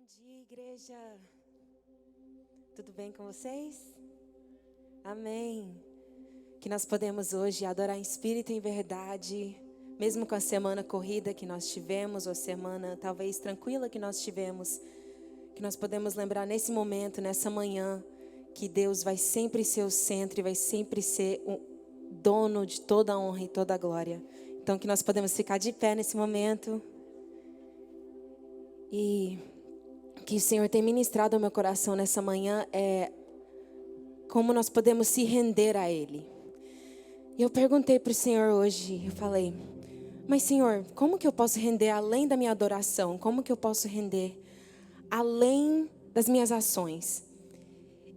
dia, igreja. Tudo bem com vocês? Amém. Que nós podemos hoje adorar em espírito e em verdade, mesmo com a semana corrida que nós tivemos, ou a semana talvez tranquila que nós tivemos, que nós podemos lembrar nesse momento, nessa manhã, que Deus vai sempre ser o centro e vai sempre ser o dono de toda a honra e toda a glória. Então que nós podemos ficar de pé nesse momento e que o Senhor tem ministrado ao meu coração nessa manhã é como nós podemos se render a Ele. E eu perguntei para o Senhor hoje, eu falei, mas Senhor, como que eu posso render além da minha adoração? Como que eu posso render além das minhas ações?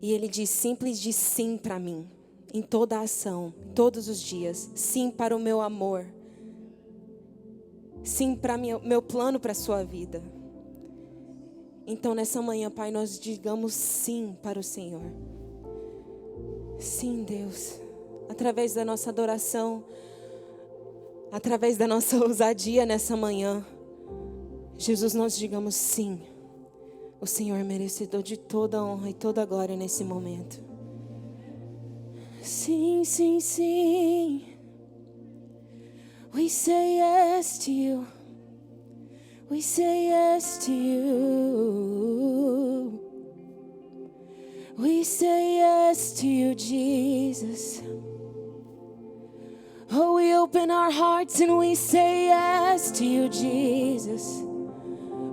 E Ele diz, simples diz sim para mim, em toda a ação, todos os dias. Sim para o meu amor. Sim para meu plano para a sua vida. Então nessa manhã, Pai, nós digamos sim para o Senhor. Sim, Deus. Através da nossa adoração, através da nossa ousadia nessa manhã, Jesus, nós digamos sim. O Senhor é merecedor de toda a honra e toda a glória nesse momento. Sim, sim, sim. We say yes to you. We say yes to you. We say yes to you, Jesus. Oh, we open our hearts and we say yes to you, Jesus.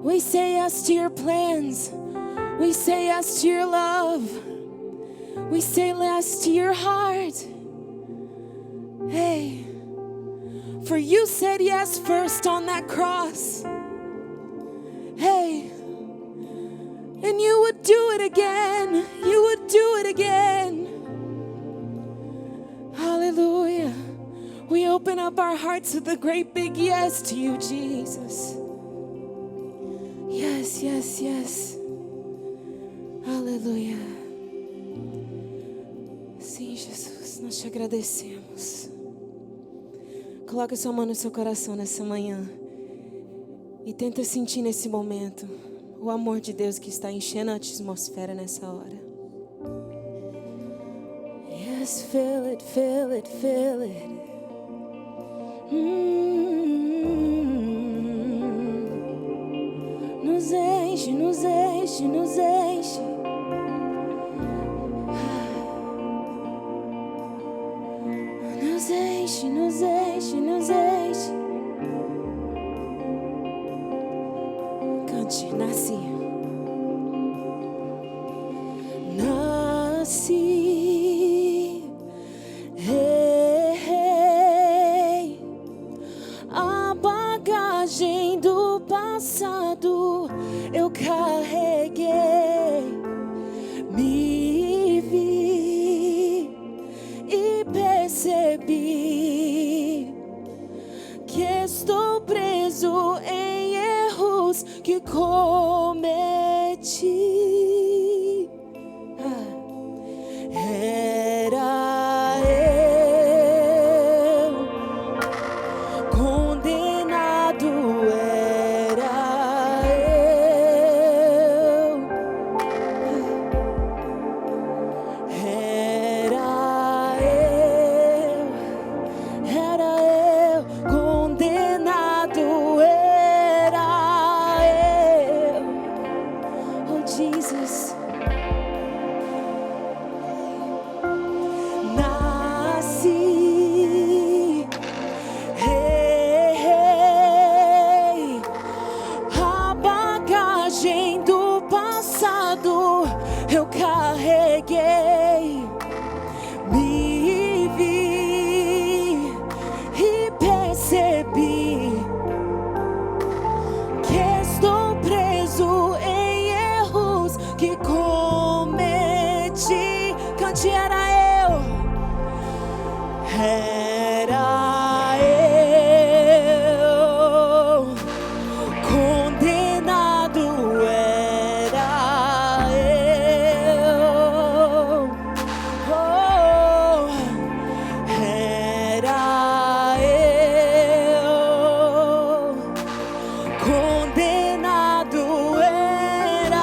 We say yes to your plans. We say yes to your love. We say yes to your heart. Hey, for you said yes first on that cross. Hey, and you would do it again. You would do it again. Hallelujah. We open up our hearts with a great big yes to you, Jesus. Yes, yes, yes. Aleluia. Sim, Jesus, nós te agradecemos. Coloque sua mão no seu coração nessa manhã. E tenta sentir nesse momento o amor de Deus que está enchendo a atmosfera nessa hora. Yes, feel it, feel it, feel it. Nos enche, nos enche, nos enche. Nos enche, nos enche, nos enche. Cante, nasci. Nasci. Hey, hey. A bagagem do passado eu carreguei, me vi e percebi que estou preso em erros que cometi. Era eu condenado, era eu. Era eu condenado, era eu. Oh Jesus. Nasci. Hey, hey. A bagagem do passado eu carreguei, me vi e percebi que estou preso em erros que cometi. Cante, era eu. Era eu condenado, era eu. Oh, era eu condenado, era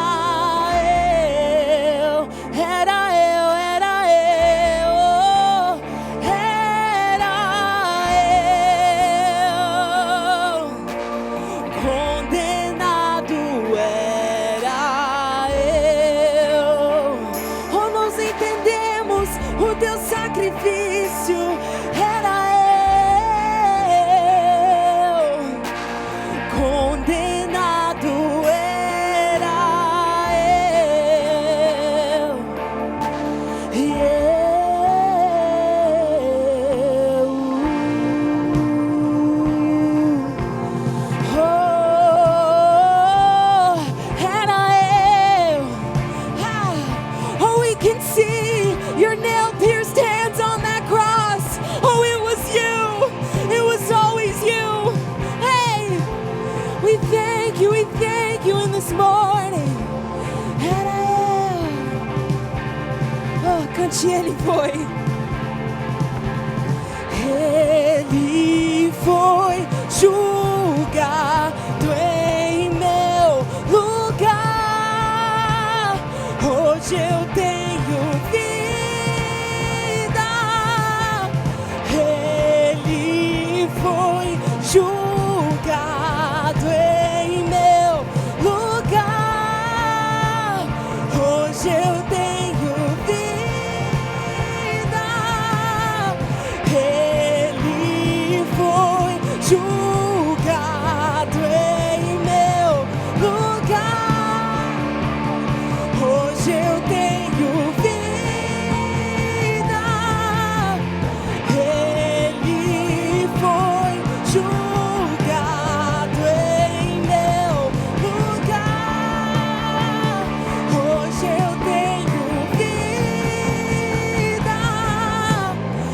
teu sacrifício era eu, condenado era eu, e see your nail-pierced hands on that cross. Oh, it was you. It was always you. Hey, we thank you in this morning. Oh, cante ele foi. Ele foi julgado em meu lugar. Hoje eu tenho vida. Ele foi julgado em meu lugar. Hoje eu tenho vida. Ele foi julgado em meu lugar. Hoje eu tenho vida. Ele foi julgado em meu lugar. Hoje eu tenho vida.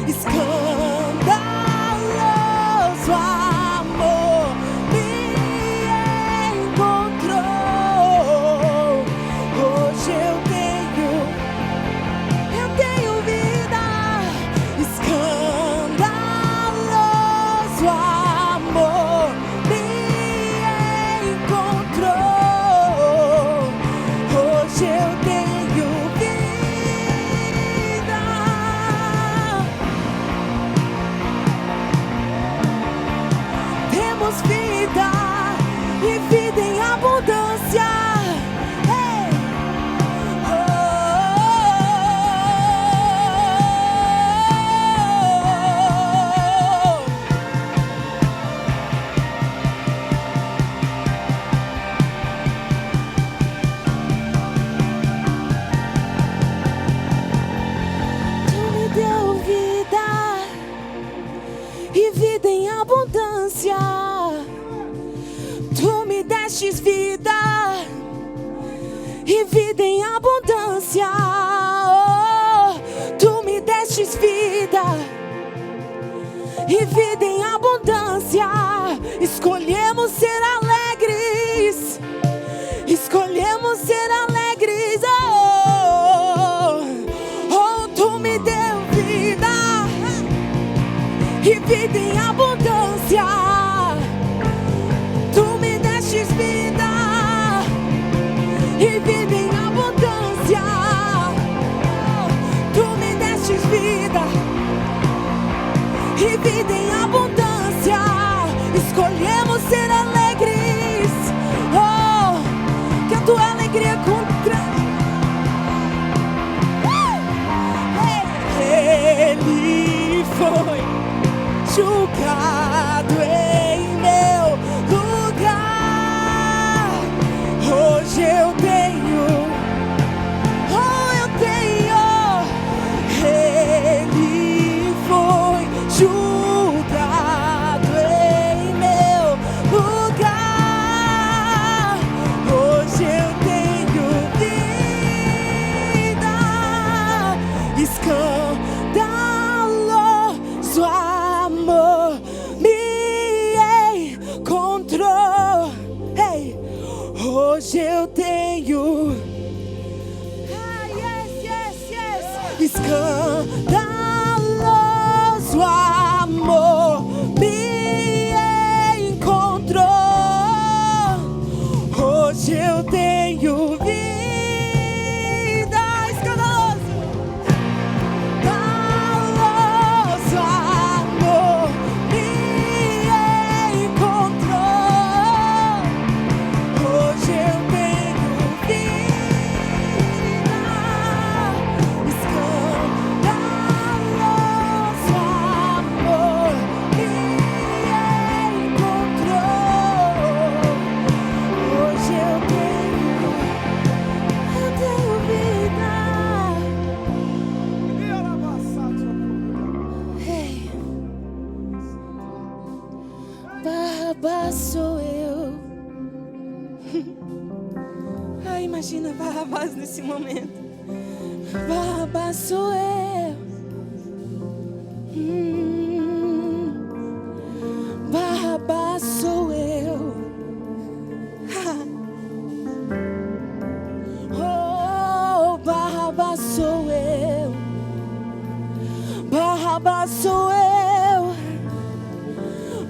Escandaloso amor me encontrou. Hoje eu tenho vida. Escandaloso amor me encontrou. Hoje eu tenho vida. Temos vida e vida em abundância. Hey! Tu me deu vida e vida em abundância. Tu me destes vida e vida em abundância. Oh, tu me destes vida e vida em abundância. Escolhemos ser alegres. Escolhemos ser alegres. Oh, oh, tu me deu vida e vida em abundância. Tu me destes vida e vida em abundância. Tu me destes vida e vida em abundância. Escolhemos ser alegres. Oh, que a tua alegria contra. Ele foi julgado em meu lugar. Hoje eu tenho. Oh, eu tenho. Ele foi julgado em meu lugar. Hoje eu tenho vida. Escandaloso amor me encontrou. Hey, hoje eu tenho. Yes, yes, yes. Escandaloso amor me encontrou. Hoje eu tenho vida. Escandaloso. Escandaloso amor me encontrou. Hoje eu tenho vida. Escandaloso Ai, imagina Barrabás nesse momento. Barrabás sou eu. Barrabás sou eu. Oh, Barrabás sou eu. Barrabás sou eu.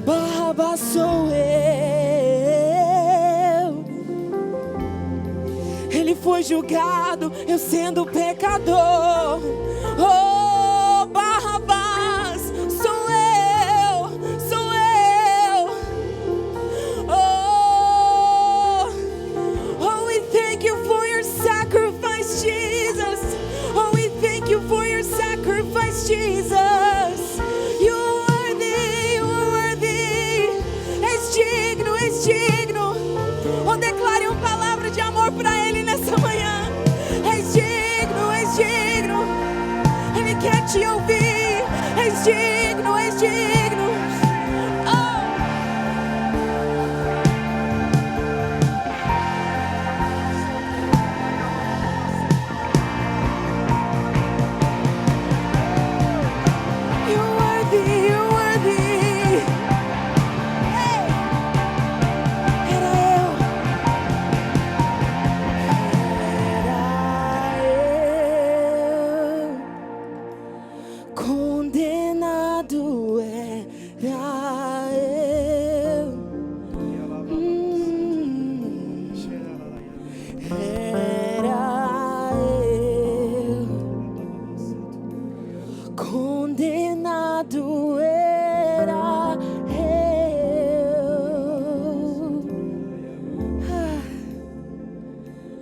Barrabás sou eu. Ele foi julgado, eu sendo pecador. Oh, Barrabás sou eu, sou eu. Oh, oh, we thank you for your sacrifice, Jesus. Oh, we thank you for your sacrifice, Jesus. You are worthy, you are worthy. És digno, és digno. Oh, declare uma palavra de amor para Ele nessa manhã. És digno, és digno. Ele quer te ouvir. És digno, és digno. Oh. You're worthy, you're worthy. Hey. Era eu. Condenado era eu. Era eu. Condenado era eu. Ah,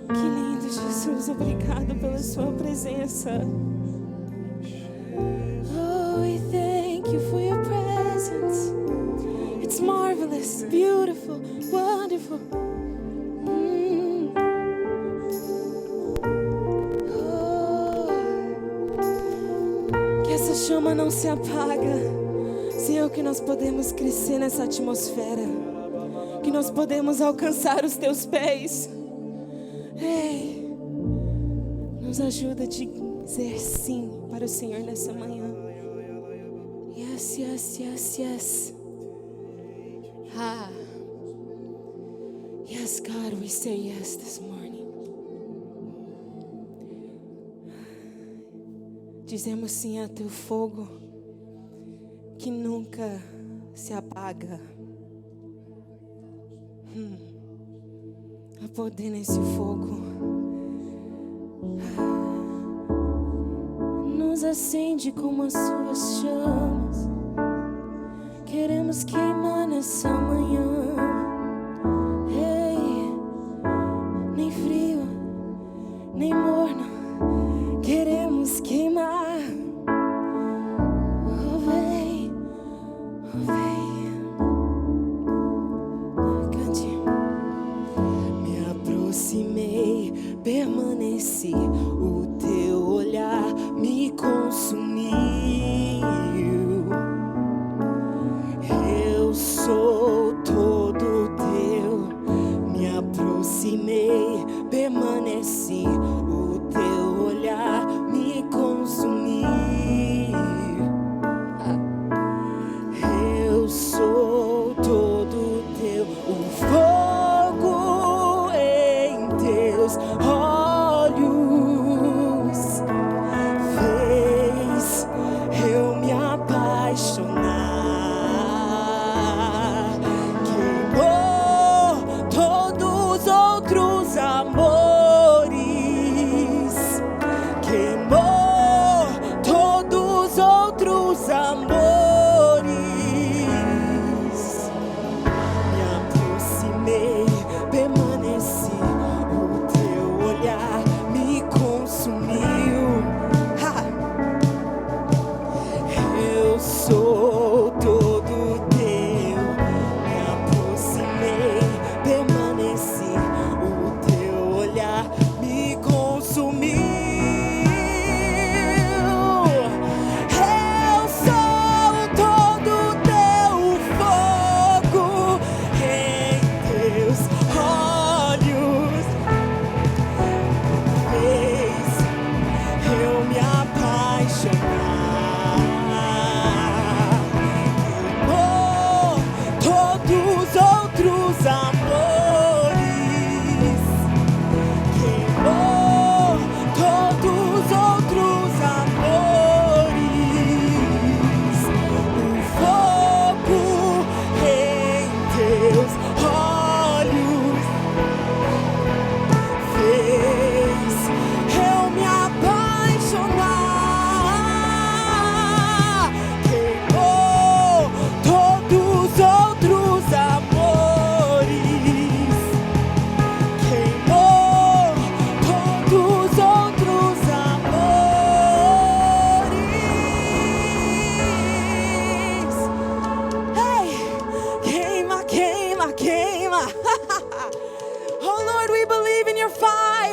que lindo, Jesus. Obrigado pela sua presença. Oh, we thank you for your presence. It's marvelous, beautiful, wonderful. Oh, que essa chama não se apaga. Senhor, que nós podemos crescer nessa atmosfera. Que nós podemos alcançar os teus pés. Ei, nos ajuda a dizer sim para o Senhor nessa manhã. Yes, yes, yes, yes. Ah. Yes, God, we say yes this morning. Dizemos sim a teu fogo que nunca se apaga. Há poder nesse fogo. Nos acende como as suas chamas. Queremos queimar nessa manhã. Ei, nem frio, nem morno. Queremos queimar. Oh, vem, oh, vem. Cante. Me aproximei, permaneci. O teu olhar me consumiu. Eu sou todo teu. Me aproximei, permaneci. O teu olhar me consumiu. Eu sou todo teu. O fogo em teus olhos fez eu me apaixonar. Queimou todos os outros amores. Queimou todos os outros amores. Me aproximei, permaneci. O teu olhar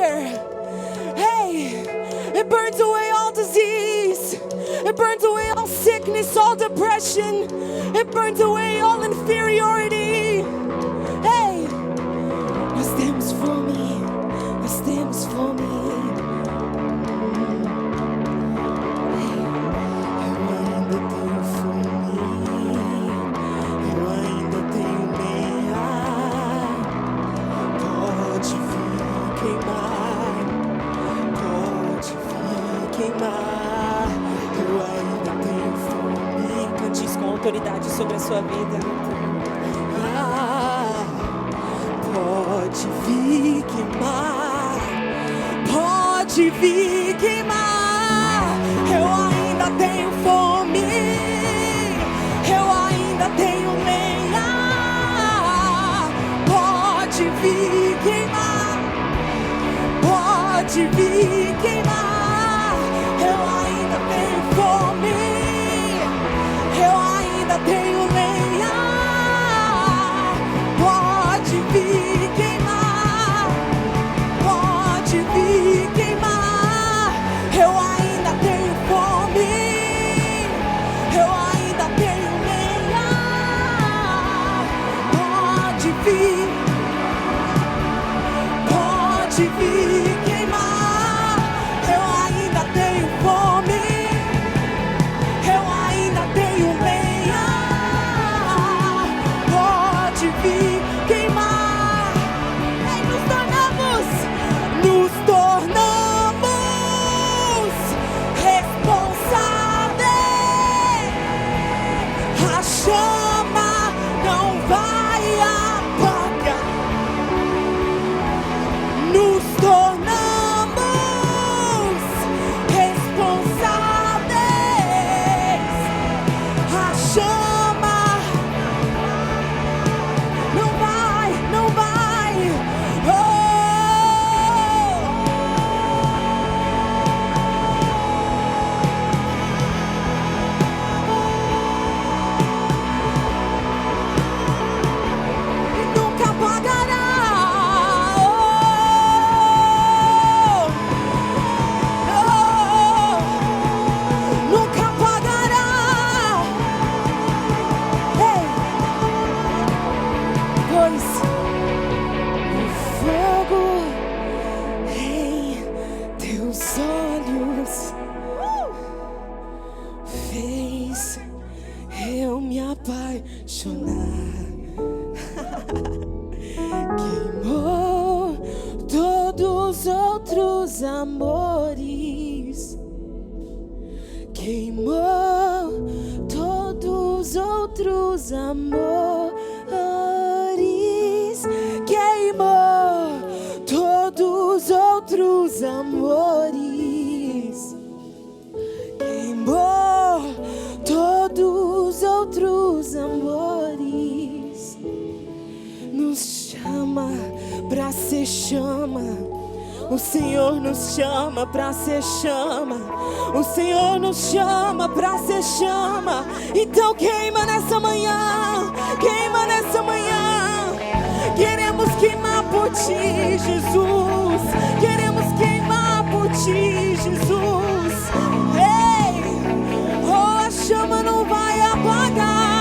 fire. Hey, it burns away all disease. It burns away all sickness, all depression. It burns away all inferiority. Hey, nós temos fome. Nós temos fome. Autoridade sobre a sua vida. Pode vir queimar, pode vir queimar. Eu ainda tenho fome, eu ainda tenho lenha. Pode vir queimar, pode vir queimar. Eu ainda tenho fome, eu ainda tenho lenha. Pode vir queimar, pode vir queimar. Eu ainda tenho fome, eu ainda tenho lenha. Pode vir queimar. Eu ainda tenho fome, eu ainda tenho lenha. Pode vir queimar. Ei, nos tornamos responsáveis. A chama não vai apagar. Nos tornamos responsáveis. A chama não vai, não vai. Oh. E nunca apagará. Nunca apagará. Ei, pois o fogo em teus olhos fez eu me apaixonar. Queimou todos os outros amores. Queimou todos os outros amores. Queimou todos os outros amores. Queimou todos os outros amores. Nos chama pra ser chama. O Senhor nos chama pra ser chama. O Senhor nos chama pra ser chama. Então queima nessa manhã. Queima nessa manhã. Queremos queimar por ti, Jesus. Queremos queimar por ti, Jesus. Ei, oh, a chama não vai apagar.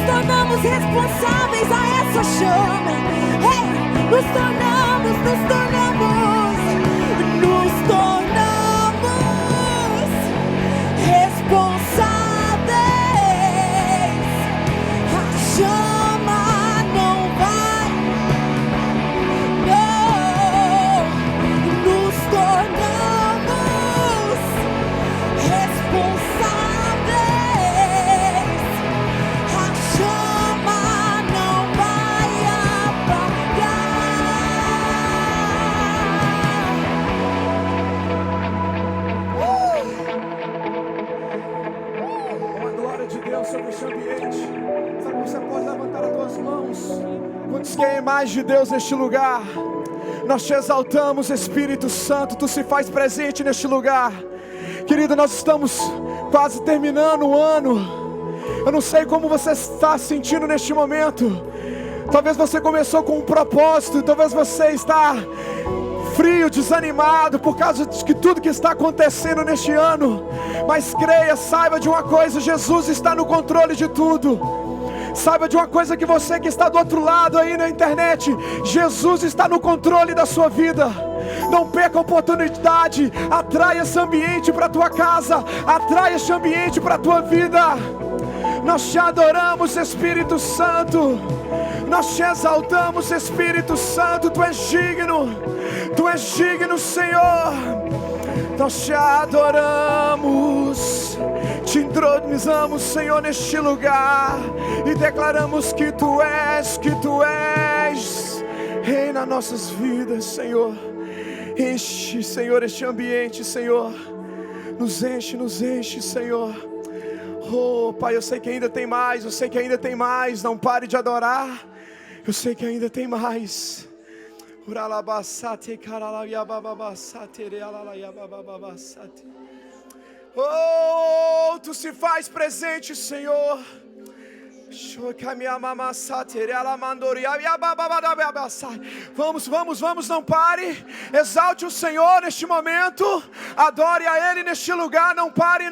Tornamos responsáveis a essa chama. Hey, nos tornamos responsáveis. A chama não vai. Não, nos tornamos responsáveis. A chama não vai Uma glória de Deus sobre esse ambiente. Sabe, você pode levantar as tuas mãos. Quantos querem mais de Deus neste lugar? Nós te exaltamos, Espírito Santo. Tu se faz presente neste lugar. Querido, nós estamos quase terminando o ano. Eu não sei como você está se sentindo neste momento. Talvez você começou com um propósito, talvez você está frio, desanimado por causa de tudo que está acontecendo neste ano. Mas creia, saiba de uma coisa: Jesus está no controle de tudo. Saiba de uma coisa, que você que está do outro lado aí na internet, Jesus está no controle da sua vida. Não perca a oportunidade. Atrai esse ambiente para a tua casa, atrai esse ambiente para a tua vida. Nós te adoramos, Espírito Santo. Nós te exaltamos, Espírito Santo. Tu és digno, Tu és digno, Senhor. Nós te adoramos, te entronizamos, Senhor, neste lugar, e declaramos que Tu és Rei nas nossas vidas, Senhor. Enche, Senhor, este ambiente, Senhor. Nos enche, Senhor. Oh, Pai, eu sei que ainda tem mais, eu sei que ainda tem mais. Não pare de adorar, eu sei que ainda tem mais. Oh, Tu se faz presente, Senhor. Vamos, não pare. Exalte o Senhor neste momento. Adore a Ele neste lugar. Não pare.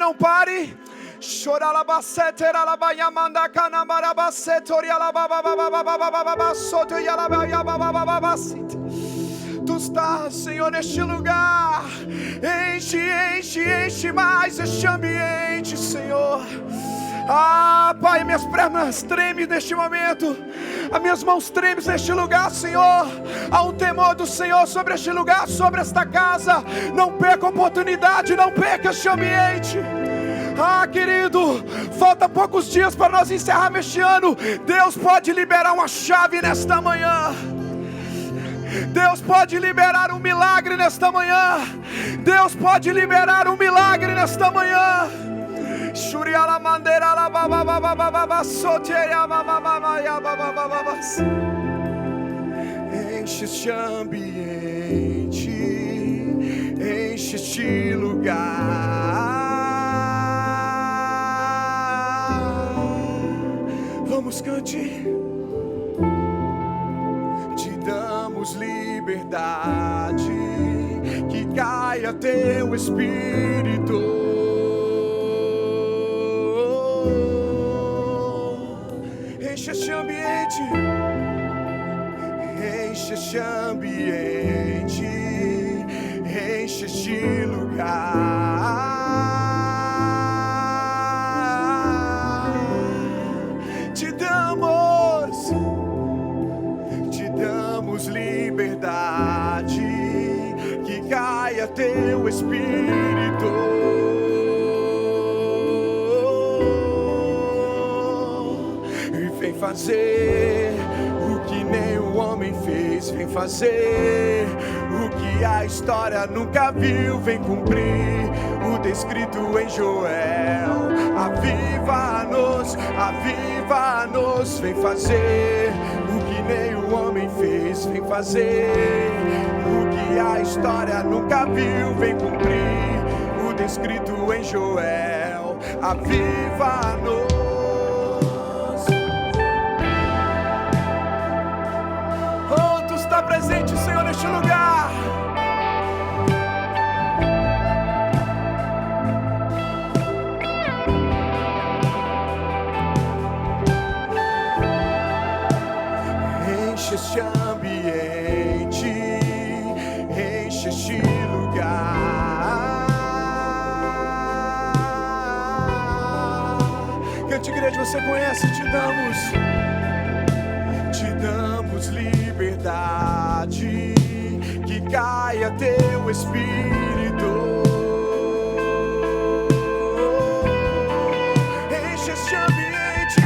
Tu estás, Senhor, neste lugar. Enche mais este ambiente, Senhor. Ah, Pai, minhas pernas tremem neste momento, as minhas mãos tremem neste lugar, Senhor. Há um temor do Senhor sobre este lugar, sobre esta casa. Não perca a oportunidade, não perca este ambiente. Ah, querido, falta poucos dias para nós encerrarmos este ano. Deus pode liberar uma chave nesta manhã. Deus pode liberar um milagre nesta manhã. Deus pode liberar um milagre nesta manhã. Enche este ambiente, enche este lugar. Vamos, cante. Te damos liberdade, que caia Teu Espírito. Enche este ambiente, enche este ambiente, enche este lugar. Te damos liberdade, que caia Teu Espírito. Vem fazer o que nenhum homem fez. Vem fazer o que a história nunca viu. Vem cumprir o descrito em Joel. Aviva-nos, aviva-nos. Vem fazer o que nenhum homem fez. Vem fazer o que a história nunca viu. Vem cumprir o descrito em Joel. Aviva-nos. Está presente, Senhor, neste lugar. Enche este ambiente, enche este lugar. Cante, igreja, você conhece? Te damos liberdade, que caia Teu Espírito. Enche este ambiente,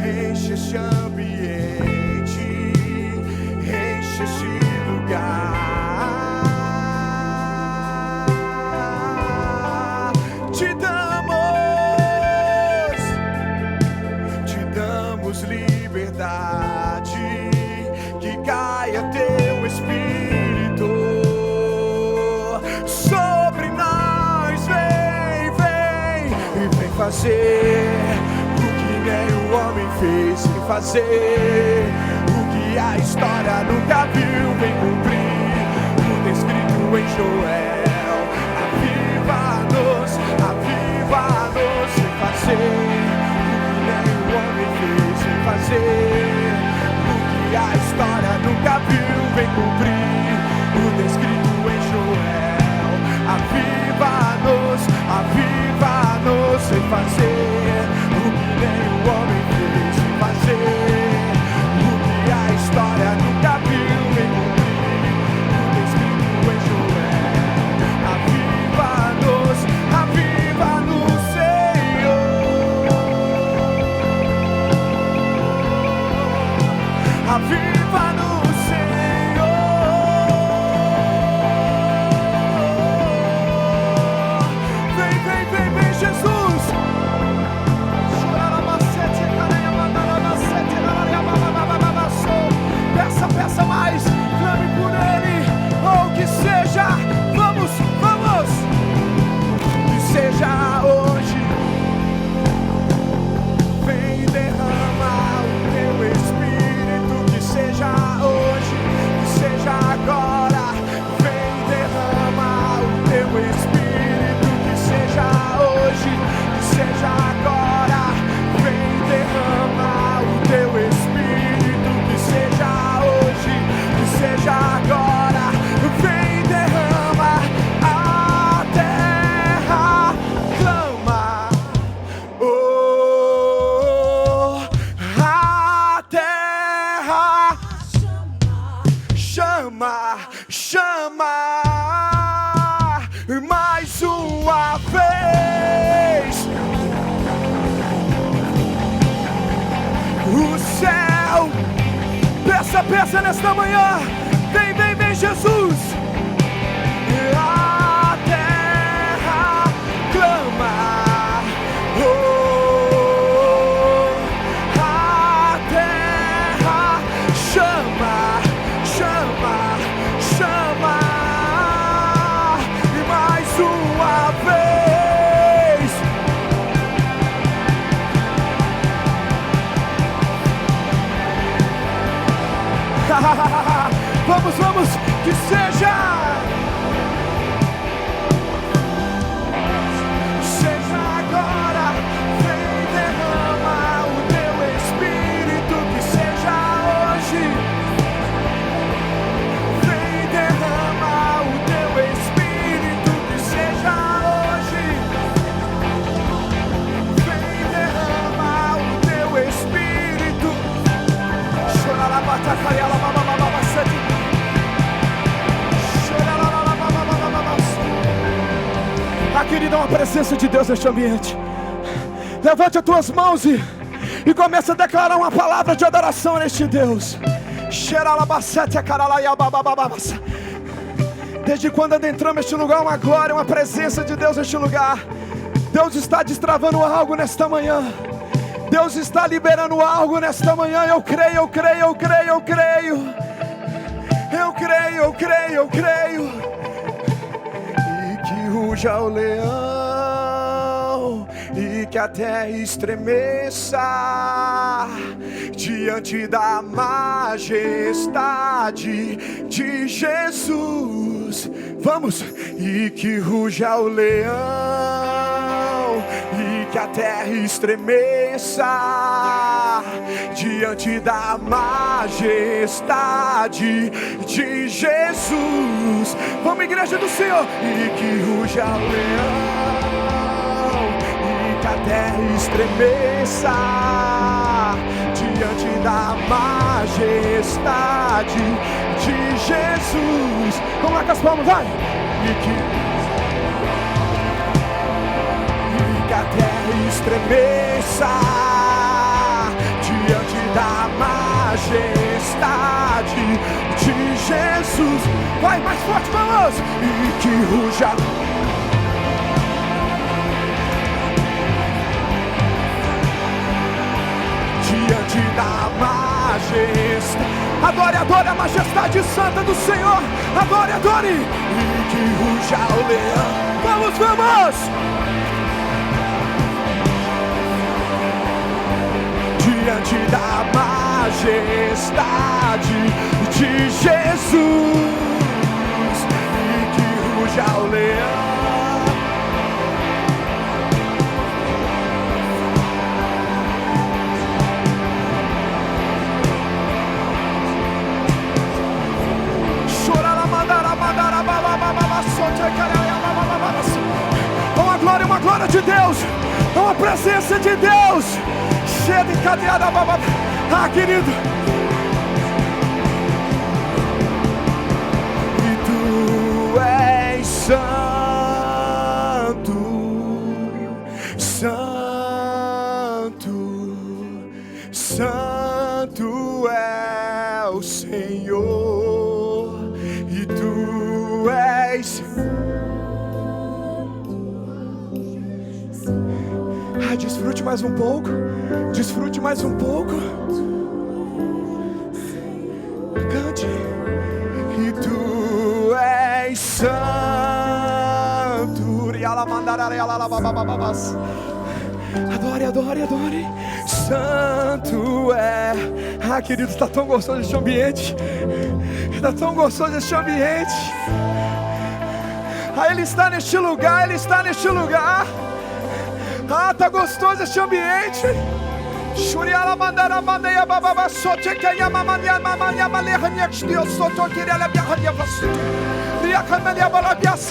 enche este ambiente, enche este lugar. Te damos liberdade, que caia Teu Espírito sobre nós. Vem, fazer o que nem o homem fez, sem fazer o que a história nunca viu, vem cumprir o descrito em Joel. Aviva-nos, sem fazer o que nem o homem fez, sem fazer o que a história nunca viu, vem cumprir o descrito em Joel. Aviva-nos, sem fazer o que nem o homem fez, sem fazer o que a história nunca viu, vem cumprir o descrito em Joel. Aviva-nos, Senhor. Aviva-nos, Senhor. Vem, Jesus. Peça mais, clame por Ele, ou que seja, vamos, que seja hoje. Vem derramar o Teu Espírito, que seja hoje, que seja agora. Vem derramar o Teu Espírito, que seja hoje, que seja agora. Vem derramar o Teu Espírito, que seja hoje, que seja agora. Vem derramar, a terra clama, oh, a terra chama mais uma vez. O céu, peça nesta manhã. Vem, Jesus. A terra clama, oh, a terra chama mais uma vez. Vamos, que seja agora. Vem derramar o Teu Espírito, que seja hoje. Vem derramar o Teu Espírito, que seja hoje. Vem derramar o Teu Espírito. Querida, uma presença de Deus neste ambiente. Levante as tuas mãos e comece a declarar uma palavra de adoração neste Deus. Desde quando adentramos este lugar, uma glória, uma presença de Deus neste lugar. Deus está destravando algo nesta manhã. Deus está liberando algo nesta manhã. Eu creio. Ruja o leão e que a terra estremeça diante da majestade de Jesus. Vamos! E que ruja o leão e que a terra estremeça diante da majestade de Jesus. Vamos, igreja do Senhor! E que ruja o leão e que a terra estremeça diante da majestade de Jesus. Vamos lá com as palmas, vai! E que a terra estremeça diante da majestade de Jesus. Vai, mais forte, vamos! E que ruja diante da majestade. Adore a majestade santa do Senhor. Adore. E que ruja o leão. Vamos! majestade de Jesus, e que ruja o leão. Uma glória de Deus, uma presença de Deus, cheia de cadeada. Ah, querido, e tu és santo, santo, santo é o Senhor, e tu és. Desfrute mais um pouco. Desfrute mais um pouco. Cante. E tu és santo. Adore, adore, adore. Santo é. Ah, querido, está tão gostoso este ambiente. Está tão gostoso este ambiente. Ah, Ele está neste lugar. Ele está neste lugar. Ah, tá gostoso este ambiente. Shuriala mandara mandeia bababa sote que ia mamania mamania malerra nextio soto queria biarria você.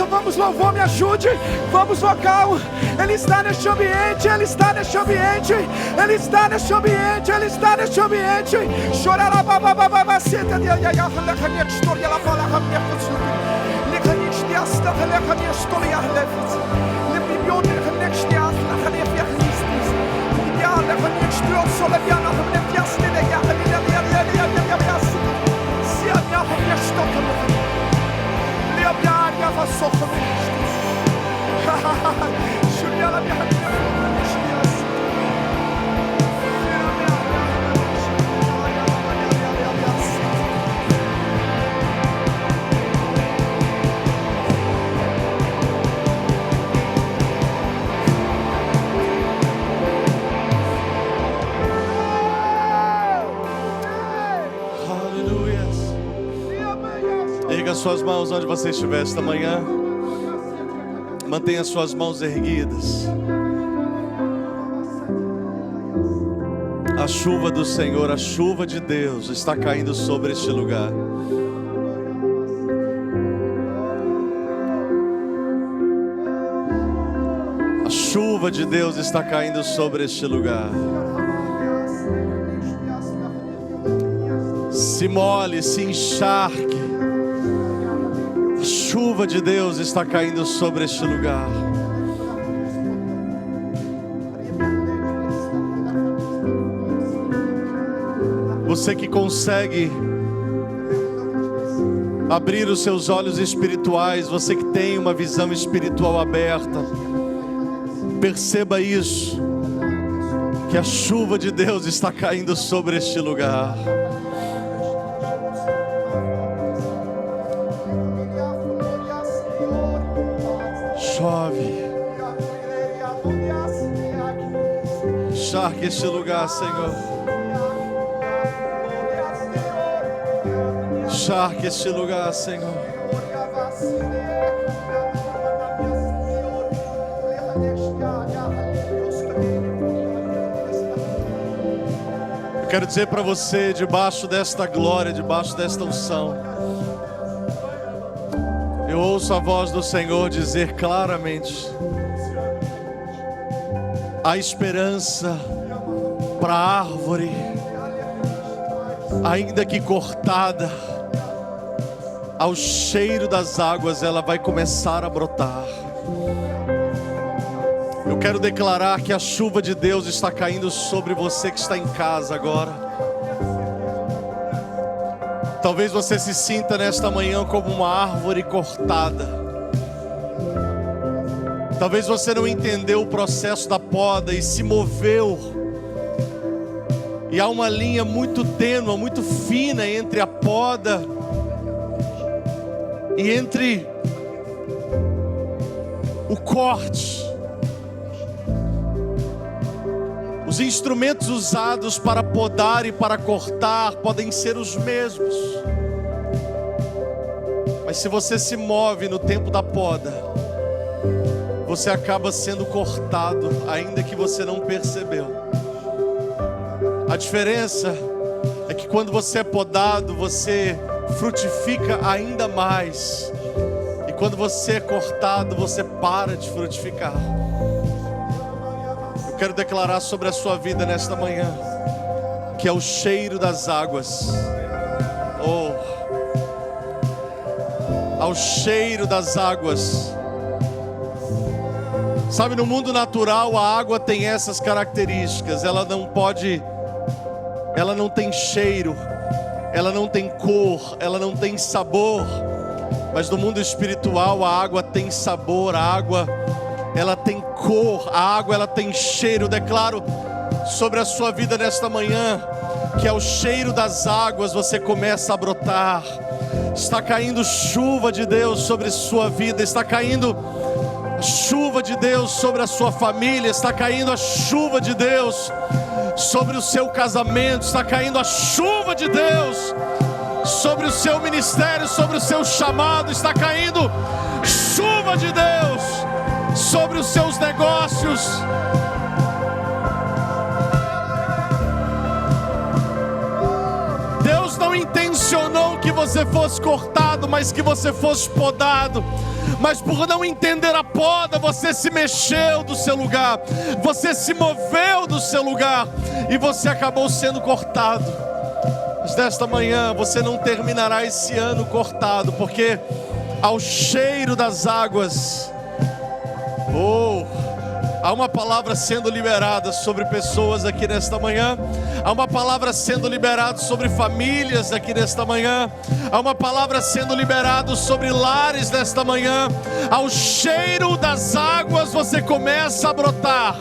Vamos louvor, me ajude. Vamos vocal. Ele está neste ambiente. Ele está neste ambiente. Ele está neste ambiente. Ele está neste ambiente. Chorará bababa seta de ia ia minha história lá fala a minha coisa. Lecanix de asta leca minha história levit. Lebion lecanix de asta lecanix de Christus. Ya lecanix de sola biana lecanix de asta de ya ya. Se a minha história Biaria va sopra me. Julia la mia suas mãos onde você estiver esta manhã. Mantenha suas mãos erguidas. A chuva do Senhor, a chuva de Deus está caindo sobre este lugar. A chuva de Deus está caindo sobre este lugar. Se molhe, se encharque. A chuva de Deus está caindo sobre este lugar. Você que consegue abrir os seus olhos espirituais, você que tem uma visão espiritual aberta, perceba isso, que a chuva de Deus está caindo sobre este lugar. Chove. Encharque este lugar, Senhor. Encharque este lugar, Senhor. Eu quero dizer para você, debaixo desta glória, debaixo desta unção, eu ouço a voz do Senhor dizer claramente: a esperança para a árvore, ainda que cortada, ao cheiro das águas ela vai começar a brotar. Eu quero declarar que a chuva de Deus está caindo sobre você que está em casa agora. Talvez você se sinta nesta manhã como uma árvore cortada. Talvez você não entendeu o processo da poda e se moveu. E há uma linha muito tênue, muito fina entre a poda e entre o corte. O Os instrumentos usados para podar e para cortar podem ser os mesmos. Mas se você se move no tempo da poda, você acaba sendo cortado, ainda que você não percebeu. A diferença é que quando você é podado, você frutifica ainda mais. E quando você é cortado, você para de frutificar. Eu quero declarar sobre a sua vida nesta manhã, que é o cheiro das águas. Ao cheiro das águas. Sabe, no mundo natural a água tem essas características. Ela não tem cheiro, ela não tem cor, ela não tem sabor. Mas no mundo espiritual a água tem sabor, a água ela tem cor, a água ela tem cheiro. Eu declaro sobre a sua vida nesta manhã, que ao cheiro das águas você começa a brotar. Está caindo chuva de Deus sobre sua vida, está caindo a chuva de Deus sobre a sua família, está caindo a chuva de Deus sobre o seu casamento, está caindo a chuva de Deus sobre o seu ministério, sobre o seu chamado, está caindo chuva de Deus sobre os seus negócios. Deus não intencionou que você fosse cortado, mas que você fosse podado. Mas por não entender a poda, você se mexeu do seu lugar, você se moveu do seu lugar e você acabou sendo cortado. Mas nesta manhã você não terminará esse ano cortado, porque ao cheiro das águas, há uma palavra sendo liberada sobre pessoas aqui nesta manhã. Há uma palavra sendo liberada sobre famílias aqui nesta manhã. Há uma palavra sendo liberada sobre lares nesta manhã. Ao cheiro das águas você começa a brotar.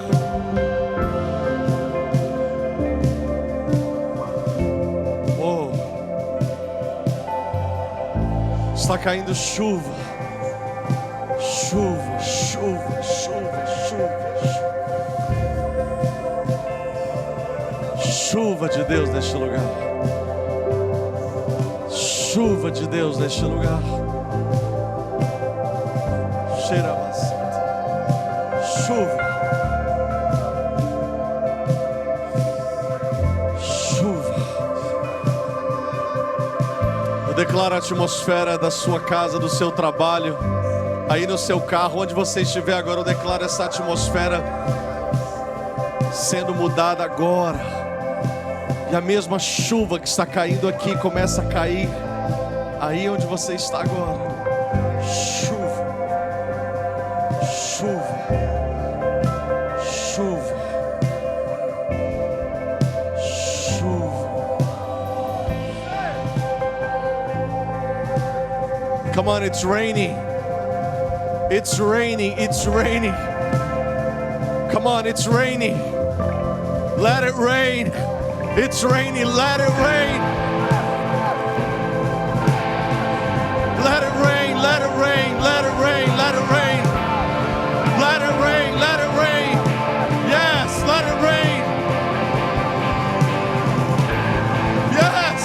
Está caindo chuva. Chuva, chuva, chuva, chuva. Chuva de Deus neste lugar. Chuva de Deus neste lugar. Cheira bastante. Chuva. Chuva. Eu declaro a atmosfera da sua casa, do seu trabalho, aí no seu carro, onde você estiver agora. Eu declaro essa atmosfera sendo mudada agora. E a mesma chuva que está caindo aqui começa a cair aí onde você está agora. Chuva, chuva, chuva, chuva. Come on, it's raining. It's raining, it's raining. Come on, it's raining. Let it rain. It's raining, let it rain. Let it rain, let it rain, let it rain, let it rain. Let it rain, let it rain. Yes, let it rain. Yes.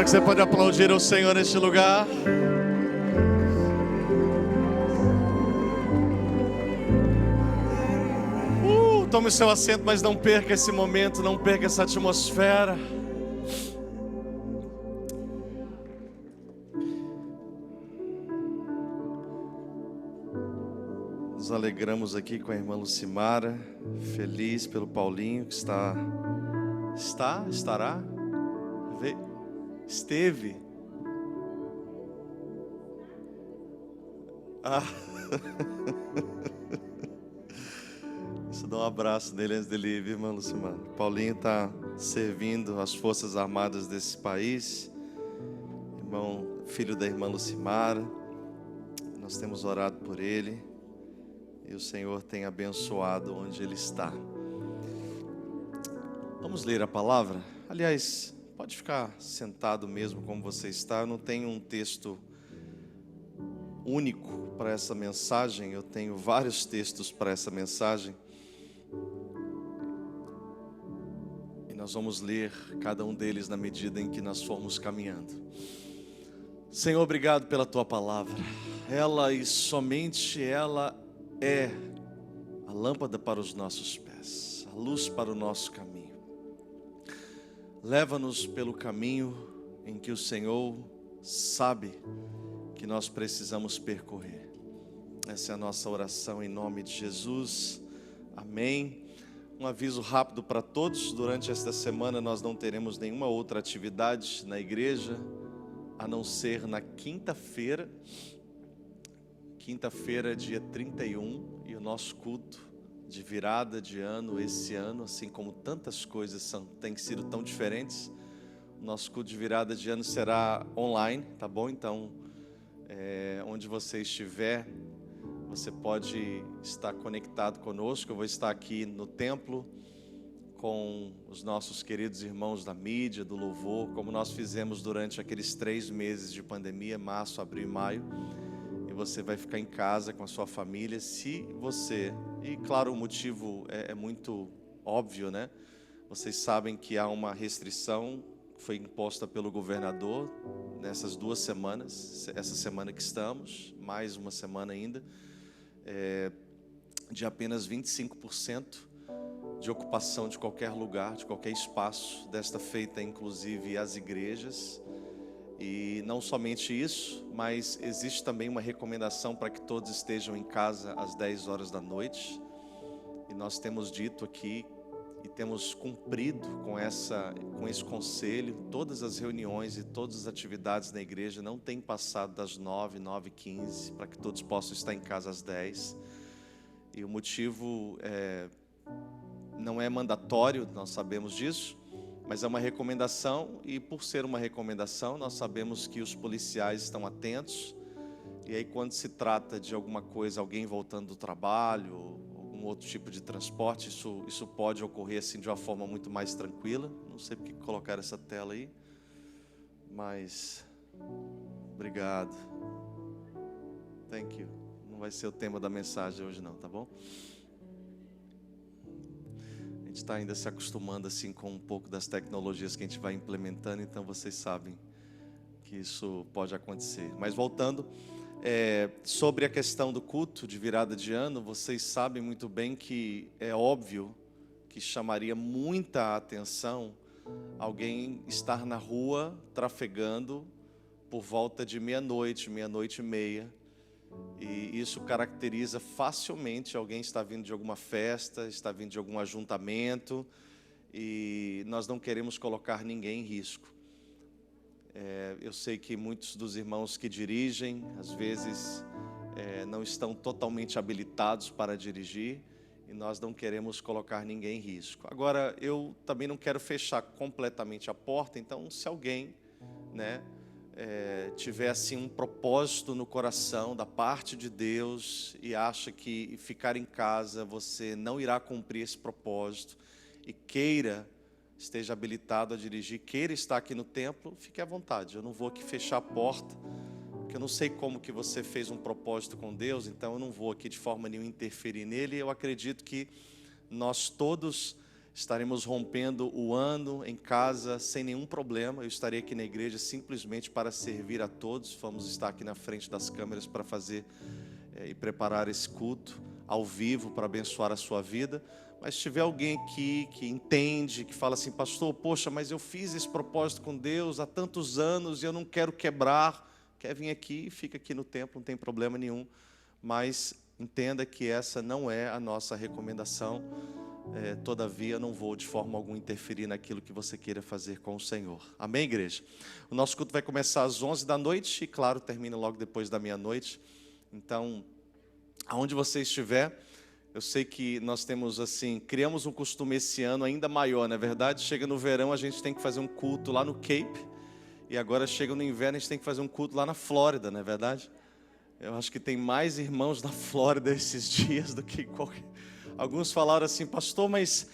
Será que você pode aplaudir o Senhor neste lugar? Tome o seu assento, mas não perca esse momento, não perca essa atmosfera. Nos alegramos aqui com a irmã Lucimara, feliz pelo Paulinho que estará, esteve. Deixa eu dar um abraço nele antes dele ir, irmã Lucimara. Paulinho está servindo as Forças Armadas desse país, filho da irmã Lucimara. Nós temos orado por ele e o Senhor tem abençoado onde ele está. Vamos ler a palavra? Aliás, pode ficar sentado mesmo como você está. Eu não tenho um texto único para essa mensagem, eu tenho vários textos para essa mensagem. E nós vamos ler cada um deles na medida em que nós formos caminhando. Senhor, obrigado pela Tua palavra. Ela e somente ela é a lâmpada para os nossos pés, a luz para o nosso caminho. Leva-nos pelo caminho em que o Senhor sabe que nós precisamos percorrer. Essa é a nossa oração em nome de Jesus. Amém. Um aviso rápido para todos: durante esta semana nós não teremos nenhuma outra atividade na igreja, a não ser na quinta-feira, dia 31, e o nosso culto de virada de ano esse ano, assim como tantas coisas têm sido tão diferentes, o nosso culto de virada de ano será online, tá bom? Então, onde você estiver, você pode estar conectado conosco. Eu vou estar aqui no templo com os nossos queridos irmãos da mídia, do louvor, como nós fizemos durante aqueles 3 meses de pandemia, março, abril e maio. E você vai ficar em casa com a sua família, se você... E claro, o motivo é muito óbvio, né? Vocês sabem que há uma restrição que foi imposta pelo governador nessas 2 semanas, essa semana que estamos, mais uma semana ainda, de apenas 25% de ocupação de qualquer lugar, de qualquer espaço, desta feita inclusive as igrejas. E não somente isso, mas existe também uma recomendação para que todos estejam em casa às 10 horas da noite. E nós temos dito aqui e temos cumprido com esse conselho. Todas as reuniões e todas as atividades na igreja não têm passado das 9, 9h15, para que todos possam estar em casa às 10. E o motivo não é mandatório, nós sabemos disso, mas é uma recomendação, e por ser uma recomendação, nós sabemos que os policiais estão atentos. E aí, quando se trata de alguma coisa, alguém voltando do trabalho, algum outro tipo de transporte, isso pode ocorrer assim de uma forma muito mais tranquila. Não sei porque colocaram essa tela aí, mas obrigado. Thank you. Não vai ser o tema da mensagem hoje não, tá bom? A gente está ainda se acostumando assim com um pouco das tecnologias que a gente vai implementando, então vocês sabem que isso pode acontecer. Mas voltando, sobre a questão do culto de virada de ano, vocês sabem muito bem que é óbvio que chamaria muita atenção alguém estar na rua trafegando por volta de meia-noite, meia-noite e meia. E isso caracteriza facilmente alguém está vindo de alguma festa, está vindo de algum ajuntamento, e nós não queremos colocar ninguém em risco. Eu sei que muitos dos irmãos que dirigem, às vezes, não estão totalmente habilitados para dirigir, e nós não queremos colocar ninguém em risco. Agora, eu também não quero fechar completamente a porta, então se alguém, tiver assim um propósito no coração da parte de Deus e acha que ficar em casa você não irá cumprir esse propósito e esteja habilitado a dirigir, queira estar aqui no templo, fique à vontade. Eu não vou aqui fechar a porta, porque eu não sei como que você fez um propósito com Deus, então eu não vou aqui de forma nenhuma interferir nele. Eu acredito que nós todos Estaremos rompendo o ano em casa sem nenhum problema. Eu estarei aqui na igreja simplesmente para servir a todos. Vamos estar aqui na frente das câmeras para fazer e preparar esse culto ao vivo para abençoar a sua vida. Mas se tiver alguém aqui que entende, que fala assim: pastor, poxa, mas eu fiz esse propósito com Deus há tantos anos e eu não quero quebrar. Quer vir aqui, fica aqui no templo, não tem problema nenhum. Mas entenda que essa não é a nossa recomendação. Todavia, não vou de forma alguma interferir naquilo que você queira fazer com o Senhor. Amém, igreja? O nosso culto vai começar às 11 da noite e, claro, termina logo depois da meia-noite. Então, aonde você estiver, eu sei que nós temos assim, criamos um costume esse ano ainda maior, não é verdade? Chega no verão, a gente tem que fazer um culto lá no Cape, e agora chega no inverno, a gente tem que fazer um culto lá na Flórida, não é verdade? Eu acho que tem mais irmãos na Flórida esses dias do que qualquer... Alguns falaram assim: pastor, mas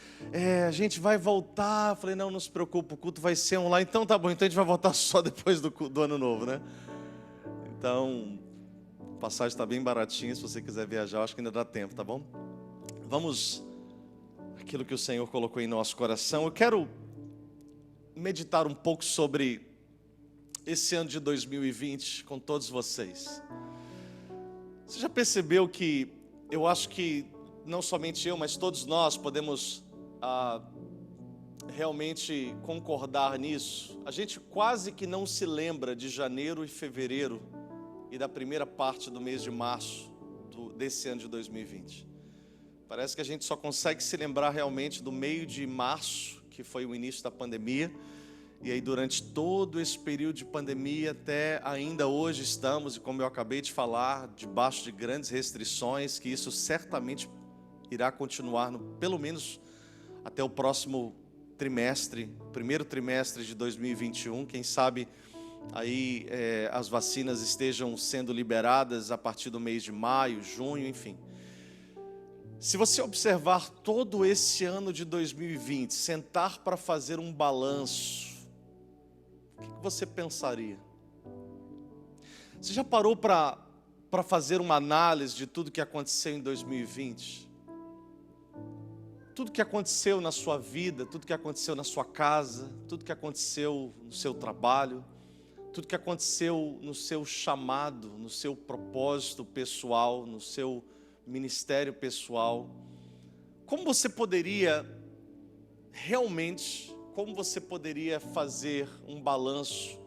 a gente vai voltar. Eu falei: não se preocupe, o culto vai ser online. Então tá bom, então a gente vai voltar só depois do ano novo, né? Então, a passagem está bem baratinha, se você quiser viajar, eu acho que ainda dá tempo, tá bom? Vamos, aquilo que o Senhor colocou em nosso coração. Eu quero meditar um pouco sobre esse ano de 2020 com todos vocês. Você já percebeu que, eu acho que não somente eu, mas todos nós podemos realmente concordar nisso. A gente quase que não se lembra de janeiro e fevereiro e da primeira parte do mês de março desse ano de 2020. Parece que a gente só consegue se lembrar realmente do meio de março, que foi o início da pandemia. E aí durante todo esse período de pandemia até ainda hoje estamos, e como eu acabei de falar, debaixo de grandes restrições, que isso certamente irá continuar pelo menos até o próximo trimestre, primeiro trimestre de 2021. Quem sabe aí as vacinas estejam sendo liberadas a partir do mês de maio, junho, enfim. Se você observar todo esse ano de 2020, sentar para fazer um balanço, o que você pensaria? Você já parou para fazer uma análise de tudo que aconteceu em 2020? Tudo que aconteceu na sua vida, tudo que aconteceu na sua casa, tudo que aconteceu no seu trabalho, tudo que aconteceu no seu chamado, no seu propósito pessoal, no seu ministério pessoal. Como você poderia realmente, como você poderia fazer um balanço,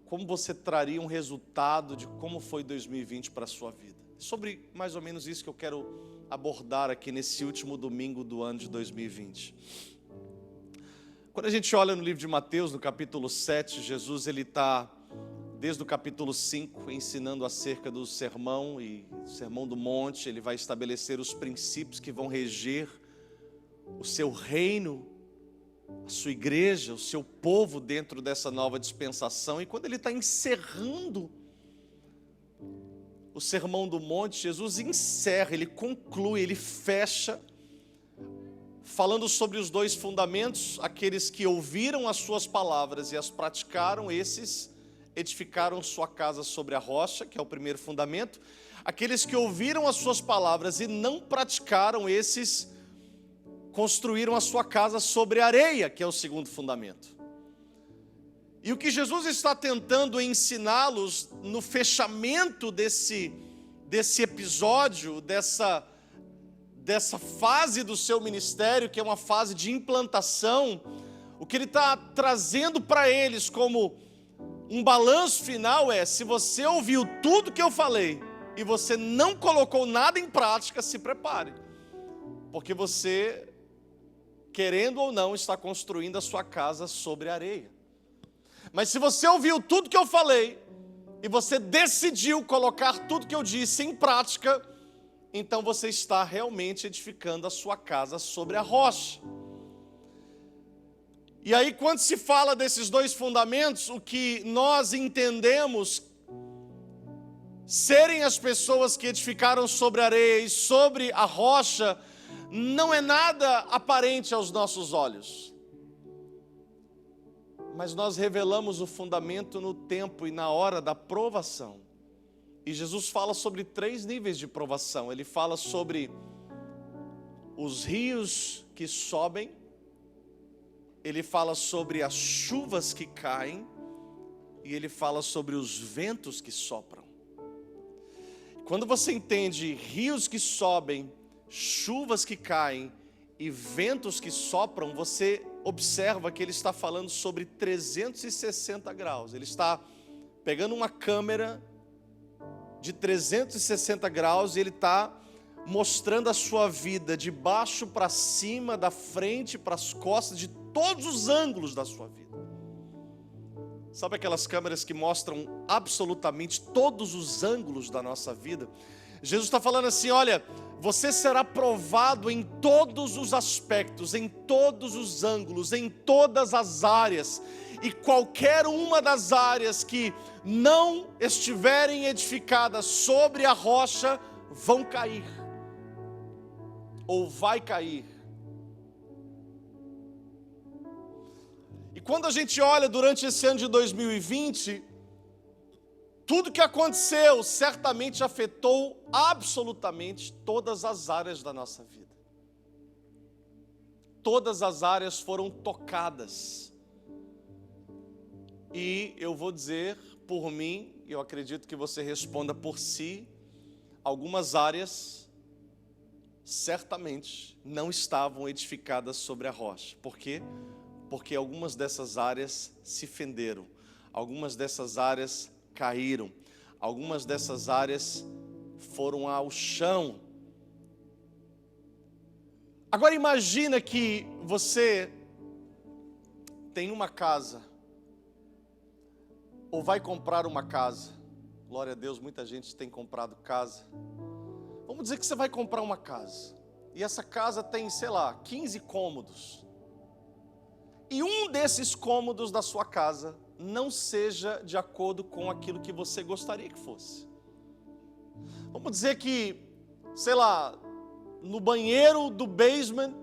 como você traria um resultado de como foi 2020 para a sua vida? Sobre mais ou menos isso que eu quero abordar aqui nesse último domingo do ano de 2020. Quando a gente olha no livro de Mateus, no capítulo 7, Jesus ele está, desde o capítulo 5, ensinando acerca do sermão e sermão do monte. Ele vai estabelecer os princípios que vão reger o seu reino, a sua igreja, o seu povo dentro dessa nova dispensação. E quando ele está encerrando o sermão do monte, Jesus encerra, ele conclui, ele fecha, falando sobre os dois fundamentos: aqueles que ouviram as suas palavras e as praticaram, esses edificaram sua casa sobre a rocha, que é o primeiro fundamento. Aqueles que ouviram as suas palavras e não praticaram, esses construíram a sua casa sobre a areia, que é o segundo fundamento. E o que Jesus está tentando ensiná-los no fechamento desse episódio, dessa fase do seu ministério, que é uma fase de implantação, o que ele está trazendo para eles como um balanço final é: se você ouviu tudo que eu falei e você não colocou nada em prática, se prepare, porque você, querendo ou não, está construindo a sua casa sobre areia. Mas se você ouviu tudo que eu falei e você decidiu colocar tudo que eu disse em prática, então você está realmente edificando a sua casa sobre a rocha. E aí, quando se fala desses dois fundamentos, o que nós entendemos serem as pessoas que edificaram sobre a areia e sobre a rocha, não é nada aparente aos nossos olhos. Mas nós revelamos o fundamento no tempo e na hora da provação. E Jesus fala sobre 3 níveis de provação. Ele fala sobre os rios que sobem, ele fala sobre as chuvas que caem e ele fala sobre os ventos que sopram. Quando você entende rios que sobem, chuvas que caem e ventos que sopram, você observa que ele está falando sobre 360 graus. Ele está pegando uma câmera de 360 graus e ele está mostrando a sua vida de baixo para cima, da frente para as costas, de todos os ângulos da sua vida. Sabe aquelas câmeras que mostram absolutamente todos os ângulos da nossa vida? Jesus está falando assim, olha, você será provado em todos os aspectos, em todos os ângulos, em todas as áreas. E qualquer uma das áreas que não estiverem edificadas sobre a rocha, vão cair. Ou vai cair. E quando a gente olha durante esse ano de 2020, tudo que aconteceu certamente afetou absolutamente todas as áreas da nossa vida. Todas as áreas foram tocadas. E eu vou dizer por mim, e eu acredito que você responda por si, algumas áreas certamente não estavam edificadas sobre a rocha. Por quê? Porque algumas dessas áreas se fenderam, algumas dessas áreas caíram, algumas dessas áreas foram ao chão. Agora imagina que você tem uma casa, ou vai comprar uma casa. Glória a Deus, muita gente tem comprado casa. Vamos dizer que você vai comprar uma casa, e essa casa tem, 15 cômodos. E um desses cômodos da sua casa não seja de acordo com aquilo que você gostaria que fosse. Vamos dizer que, no banheiro do basement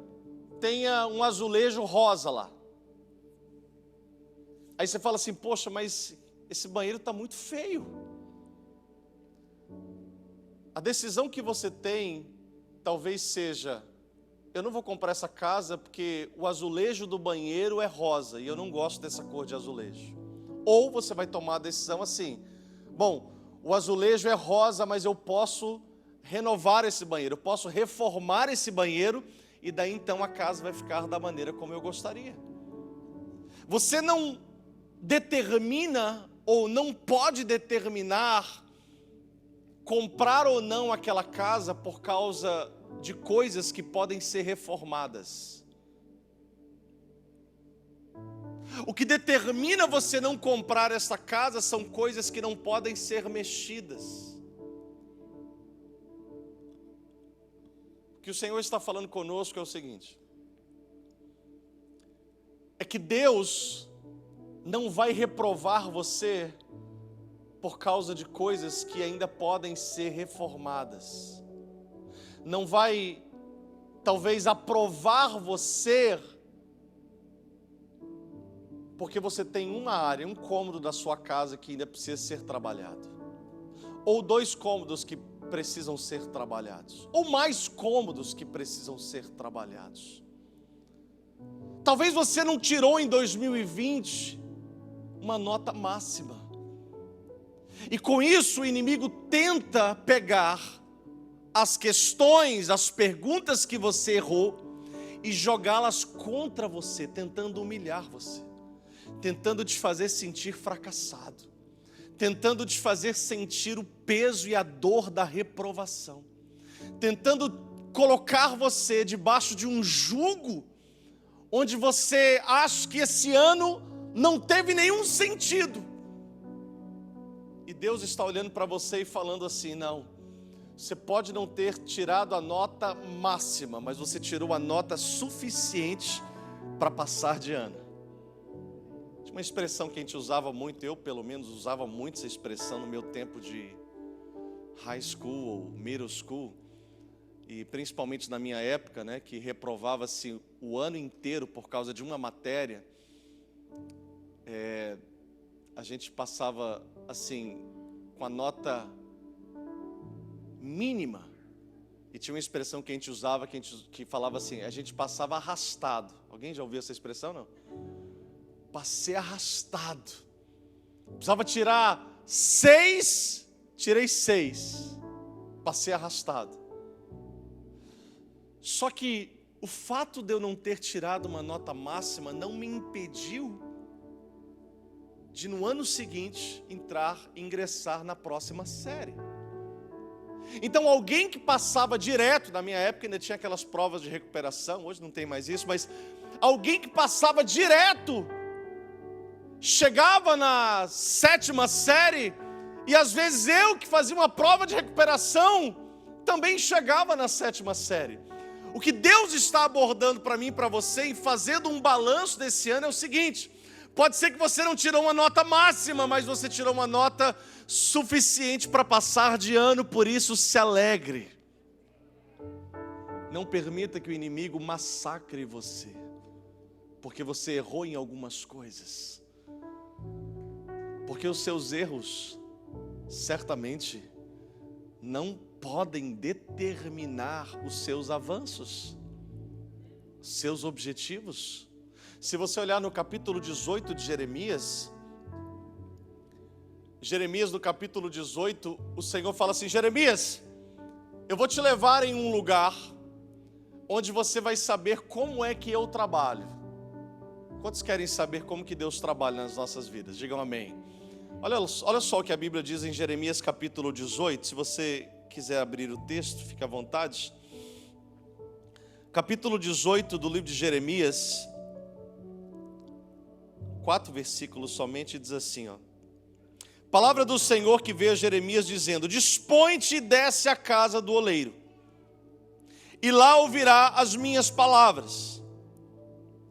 tenha um azulejo rosa lá. Aí você fala assim, poxa, mas esse banheiro está muito feio. A decisão que você tem talvez seja, eu não vou comprar essa casa porque o azulejo do banheiro é rosa e eu não gosto dessa cor de azulejo. Ou você vai tomar a decisão assim, bom, o azulejo é rosa, mas eu posso renovar esse banheiro, eu posso reformar esse banheiro e daí então a casa vai ficar da maneira como eu gostaria. Você não determina ou não pode determinar comprar ou não aquela casa por causa de coisas que podem ser reformadas. O que determina você não comprar essa casa são coisas que não podem ser mexidas. O que o Senhor está falando conosco é o seguinte: é que Deus não vai reprovar você por causa de coisas que ainda podem ser reformadas. Não vai, talvez, aprovar você porque você tem uma área, um cômodo da sua casa que ainda precisa ser trabalhado. Ou 2 cômodos que precisam ser trabalhados. Ou mais cômodos que precisam ser trabalhados. Talvez você não tirou em 2020 uma nota máxima. E com isso o inimigo tenta pegar as questões, as perguntas que você errou e jogá-las contra você, tentando humilhar você, tentando te fazer sentir fracassado, tentando te fazer sentir o peso e a dor da reprovação, tentando colocar você debaixo de um jugo onde você acha que esse ano não teve nenhum sentido. E Deus está olhando para você e falando assim, não, você pode não ter tirado a nota máxima, mas você tirou a nota suficiente para passar de ano. Tinha uma expressão que a gente usava muito, eu pelo menos usava muito essa expressão no meu tempo de high school ou middle school, e principalmente na minha época, né, que reprovava-se o ano inteiro por causa de uma matéria. A gente passava assim, com a nota mínima, E tinha uma expressão que a gente usava, que falava assim, a gente passava arrastado. Alguém já ouviu essa expressão, não? Passei arrastado. Precisava tirar 6, tirei 6. Passei arrastado. Só que o fato de eu não ter tirado uma nota máxima não me impediu de no ano seguinte ingressar na próxima série. Então alguém que passava direto, na minha época ainda tinha aquelas provas de recuperação, hoje não tem mais isso, mas alguém que passava direto, chegava na 7ª série, e às vezes eu que fazia uma prova de recuperação, também chegava na 7ª série. O que Deus está abordando para mim e para você, e fazendo um balanço desse ano, é o seguinte: pode ser que você não tirou uma nota máxima, mas você tirou uma nota suficiente para passar de ano, por isso se alegre. Não permita que o inimigo massacre você, porque você errou em algumas coisas. Porque os seus erros, certamente, não podem determinar os seus avanços, seus objetivos. Se você olhar no capítulo 18 de Jeremias no capítulo 18, o Senhor fala assim: Jeremias, eu vou te levar em um lugar onde você vai saber como é que eu trabalho. Quantos querem saber como que Deus trabalha nas nossas vidas? Digam amém. Olha só o que a Bíblia diz em Jeremias capítulo 18, se você quiser abrir o texto, fique à vontade. Capítulo 18 do livro de Jeremias, 4 versículos somente, diz assim, ó: palavra do Senhor que veio a Jeremias dizendo: dispõe-te e desce à casa do oleiro, e lá ouvirá as minhas palavras.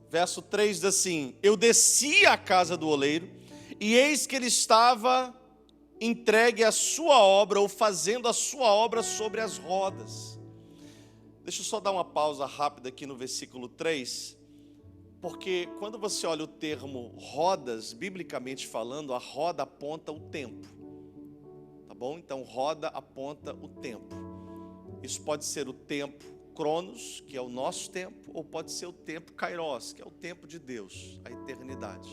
Verso 3 diz assim: eu desci à casa do oleiro, e eis que ele estava entregue à sua obra, ou fazendo a sua obra sobre as rodas. Deixa eu só dar uma pausa rápida aqui no versículo 3, porque quando você olha o termo rodas, biblicamente falando, a roda aponta o tempo, tá bom? Então roda aponta o tempo. Isso pode ser o tempo Cronos, que é o nosso tempo, ou pode ser o tempo Kairos, que é o tempo de Deus, a eternidade.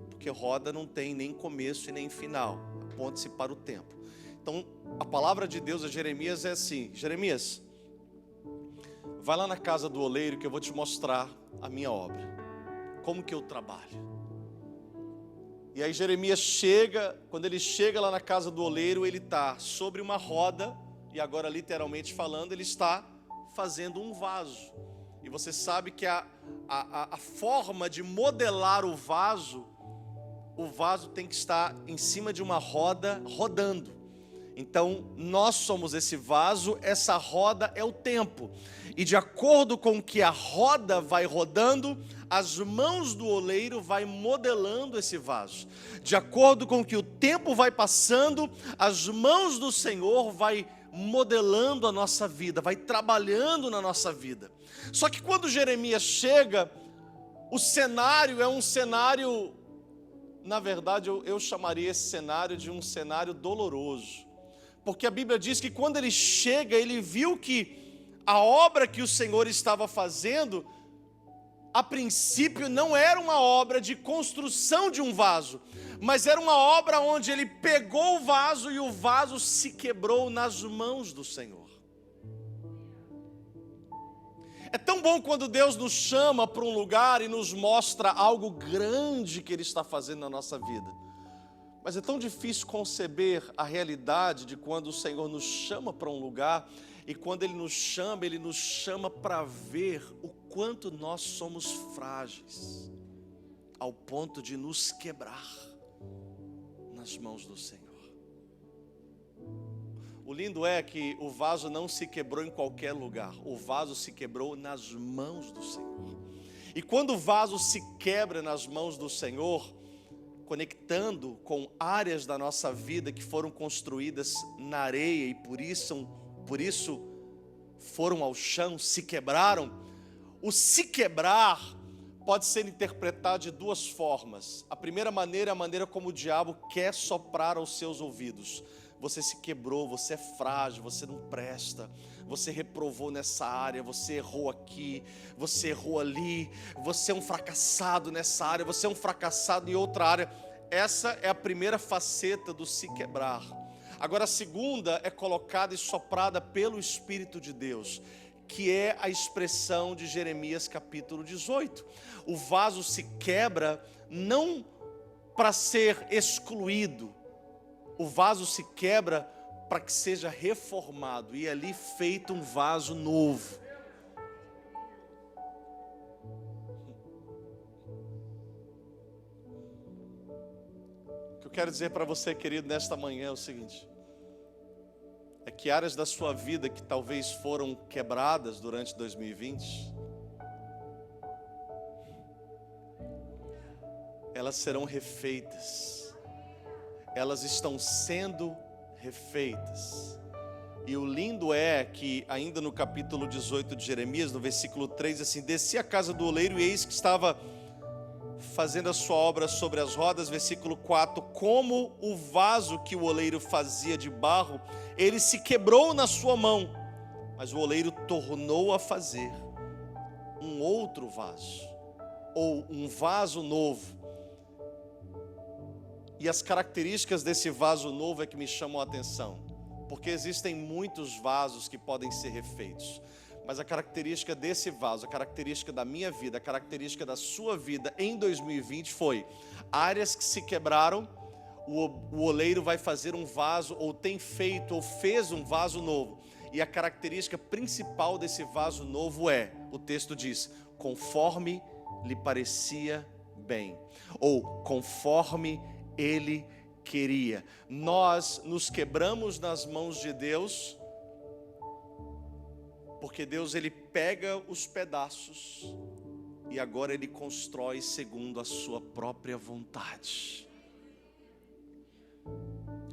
Porque roda não tem nem começo e nem final, aponta-se para o tempo. Então a palavra de Deus a Jeremias é assim: Jeremias, vai lá na casa do oleiro que eu vou te mostrar a minha obra, como que eu trabalho. E aí Jeremias chega, quando ele chega lá na casa do oleiro, ele está sobre uma roda, e agora literalmente falando, ele está fazendo um vaso. E você sabe que a forma de modelar o vaso tem que estar em cima de uma roda rodando. Então nós somos esse vaso, essa roda é o tempo. E de acordo com que a roda vai rodando, as mãos do oleiro vai modelando esse vaso. De acordo com que o tempo vai passando, as mãos do Senhor vai modelando a nossa vida, vai trabalhando na nossa vida. Só que quando Jeremias chega, o cenário é um cenário, na verdade eu chamaria esse cenário de um cenário doloroso. Porque a Bíblia diz que quando ele chega, ele viu que a obra que o Senhor estava fazendo, a princípio não era uma obra de construção de um vaso, mas era uma obra onde ele pegou o vaso e o vaso se quebrou nas mãos do Senhor. É tão bom quando Deus nos chama para um lugar e nos mostra algo grande que Ele está fazendo na nossa vida. Mas é tão difícil conceber a realidade de quando o Senhor nos chama para um lugar, e quando Ele nos chama para ver o quanto nós somos frágeis, ao ponto de nos quebrar nas mãos do Senhor. O lindo é que o vaso não se quebrou em qualquer lugar, o vaso se quebrou nas mãos do Senhor. E quando o vaso se quebra nas mãos do Senhor, conectando com áreas da nossa vida que foram construídas na areia e por isso foram ao chão, se quebraram. O se quebrar pode ser interpretado de duas formas. A primeira maneira é a maneira como o diabo quer soprar aos seus ouvidos. você se quebrou, você é frágil, você não presta, você reprovou nessa área, você errou aqui, você errou ali, você é um fracassado nessa área, você é um fracassado em outra área. Essa é a primeira faceta do se quebrar. Agora a segunda é colocada e soprada pelo Espírito de Deus, que é a expressão de Jeremias capítulo 18. O vaso se quebra não para ser excluído, o vaso se quebra para que seja reformado e ali feito um vaso novo. O que eu quero dizer para você, querido, nesta manhã é o seguinte: é que áreas da sua vida que talvez foram quebradas durante 2020, elas serão refeitas, elas estão sendo refeitas. E o lindo é que ainda no capítulo 18 de Jeremias, no versículo 3, assim: desci à casa do oleiro e eis que estava fazendo a sua obra sobre as rodas. Versículo 4, como o vaso que o oleiro fazia de barro, ele se quebrou na sua mão, mas o oleiro tornou a fazer um outro vaso, ou um vaso novo. E as características desse vaso novo é que me chamam a atenção, porque existem muitos vasos que podem ser refeitos, mas a característica desse vaso, a característica da minha vida, a característica da sua vida em 2020 foi áreas que se quebraram. O oleiro vai fazer um vaso, ou tem feito, ou fez um vaso novo. E a característica principal desse vaso novo é, o texto diz, conforme lhe parecia bem, ou conforme ele queria. Nós nos quebramos nas mãos de Deus, porque Deus, ele pega os pedaços e agora ele constrói segundo a sua própria vontade.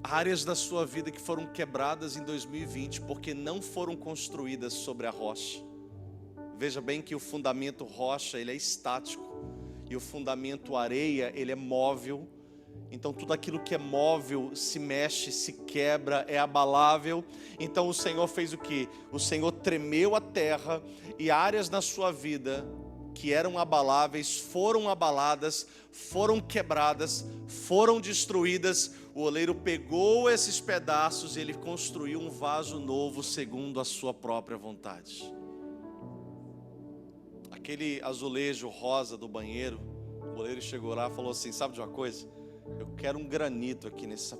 Áreas da sua vida que foram quebradas em 2020 porque não foram construídas sobre a rocha. Veja bem que o fundamento rocha, ele é estático, e o fundamento areia, ele é móvel. Então tudo aquilo que é móvel se mexe, se quebra, é abalável. Então o Senhor fez o quê? O Senhor tremeu a terra, e áreas na sua vida que eram abaláveis foram abaladas, foram quebradas, foram destruídas. O oleiro pegou esses pedaços e ele construiu um vaso novo segundo a sua própria vontade. Aquele azulejo rosa do banheiro, o oleiro chegou lá e falou assim: sabe de uma coisa? Eu quero um granito aqui nesse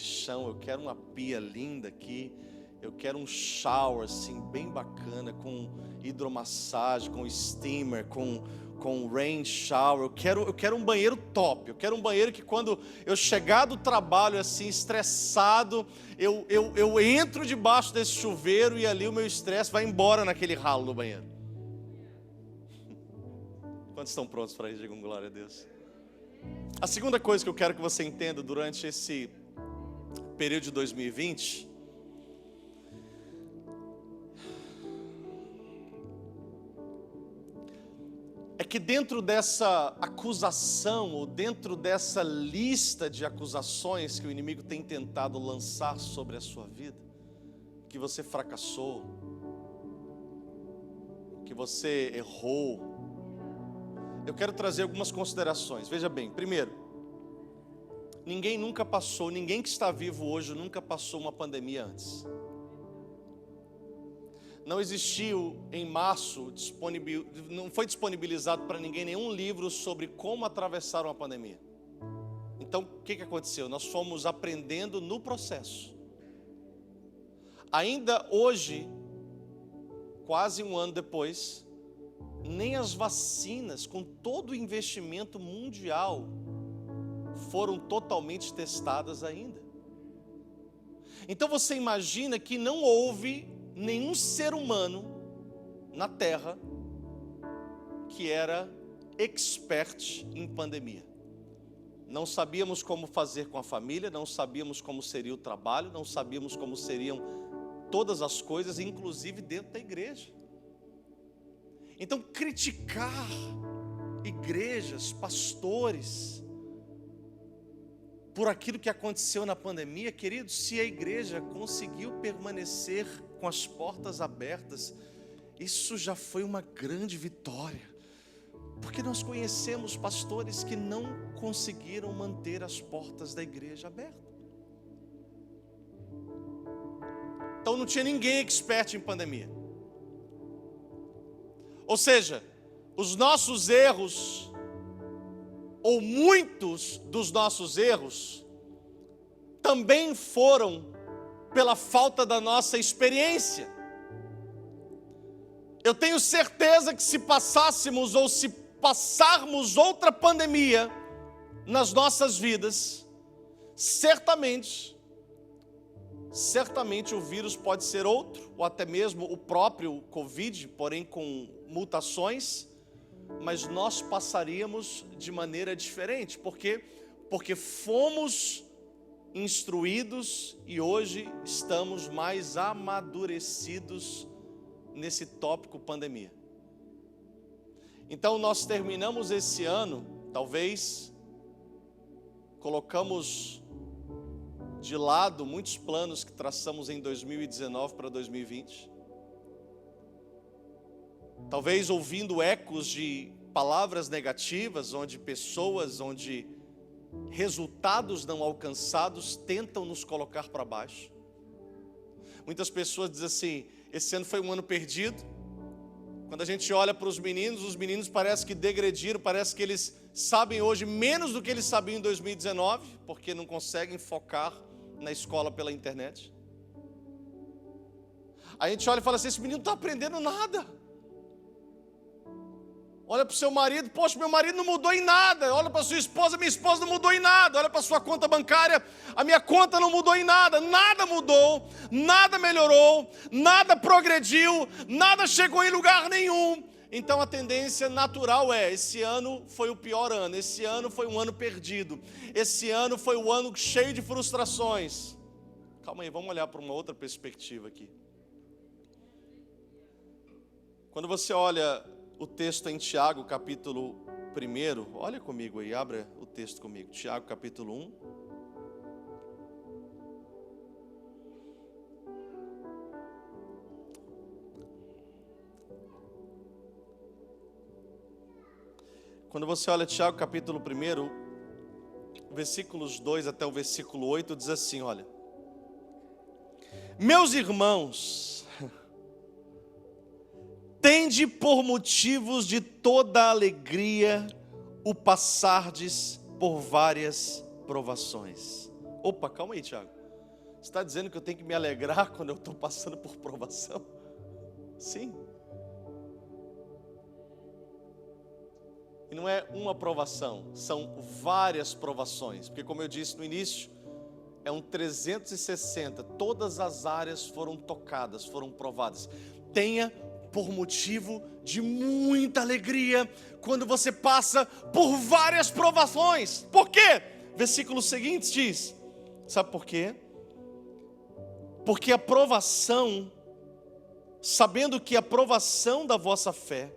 chão, eu quero uma pia linda aqui, eu quero um shower assim bem bacana, com hidromassagem, com steamer, com rain shower. Eu quero um banheiro top, eu quero um banheiro que quando eu chegar do trabalho assim estressado, eu entro debaixo desse chuveiro e ali o meu estresse vai embora naquele ralo do banheiro. Quantos estão prontos para isso? Digam glória a Deus. A segunda coisa que eu quero que você entenda durante esse período de 2020 é que dentro dessa acusação, ou dentro dessa lista de acusações que o inimigo tem tentado lançar sobre a sua vida, que você fracassou, que você errou, eu quero trazer algumas considerações. Veja bem, primeiro, ninguém nunca passou, ninguém que está vivo hoje nunca passou uma pandemia antes. Não existiu em março, não foi disponibilizado para ninguém nenhum livro sobre como atravessar uma pandemia. Então, o que aconteceu? Nós fomos aprendendo no processo. Ainda hoje, quase um ano depois, nem as vacinas, com todo o investimento mundial, foram totalmente testadas ainda. Então você imagina que não houve nenhum ser humano na Terra que era expert em pandemia. Não sabíamos como fazer com a família, não sabíamos como seria o trabalho, não sabíamos como seriam todas as coisas, inclusive dentro da igreja. Então, criticar igrejas, pastores, por aquilo que aconteceu na pandemia, querido, se a igreja conseguiu permanecer com as portas abertas, isso já foi uma grande vitória. Porque nós conhecemos pastores que não conseguiram manter as portas da igreja abertas. Então não tinha ninguém expert em pandemia. Ou seja, os nossos erros, ou muitos dos nossos erros, também foram pela falta da nossa experiência. Eu tenho certeza que se passássemos ou se passarmos outra pandemia nas nossas vidas, certamente o vírus pode ser outro, ou até mesmo o próprio Covid, porém com mutações, mas nós passaríamos de maneira diferente. Por quê? Porque fomos instruídos e hoje estamos mais amadurecidos nesse tópico pandemia. Então nós terminamos esse ano, talvez colocamos de lado muitos planos que traçamos em 2019 para 2020. Talvez ouvindo ecos de palavras negativas, onde resultados não alcançados tentam nos colocar para baixo. Muitas pessoas dizem assim: esse ano foi um ano perdido. Quando a gente olha para os meninos parece que degrediram, parece que eles sabem hoje menos do que eles sabiam em 2019, porque não conseguem focar na escola pela internet. A gente olha e fala assim: esse menino não está aprendendo nada. Olha para o seu marido: poxa, meu marido não mudou em nada. Olha para a sua esposa: minha esposa não mudou em nada. Olha para a sua conta bancária: a minha conta não mudou em nada. Nada mudou, nada melhorou, nada progrediu, nada chegou em lugar nenhum. Então a tendência natural é: esse ano foi o pior ano, esse ano foi um ano perdido, esse ano foi um ano cheio de frustrações. Calma aí, vamos olhar para uma outra perspectiva aqui. Quando você olha o texto em Tiago, capítulo 1, olha comigo aí, abra o texto comigo, Tiago, capítulo 1. Quando você olha Tiago, capítulo 1, versículos 2 até o versículo 8, diz assim, olha: meus irmãos, tende por motivos de toda alegria o passardes por várias provações. Opa, calma aí, Tiago. Você está dizendo que eu tenho que me alegrar quando eu estou passando por provação? Sim. E não é uma provação, são várias provações. Porque como eu disse no início, é um 360. Todas as áreas foram tocadas, foram provadas. Tenha por motivo de muita alegria quando você passa por várias provações. Por quê? Versículo seguinte diz: sabe por quê? Porque a provação, sabendo que a provação da vossa fé,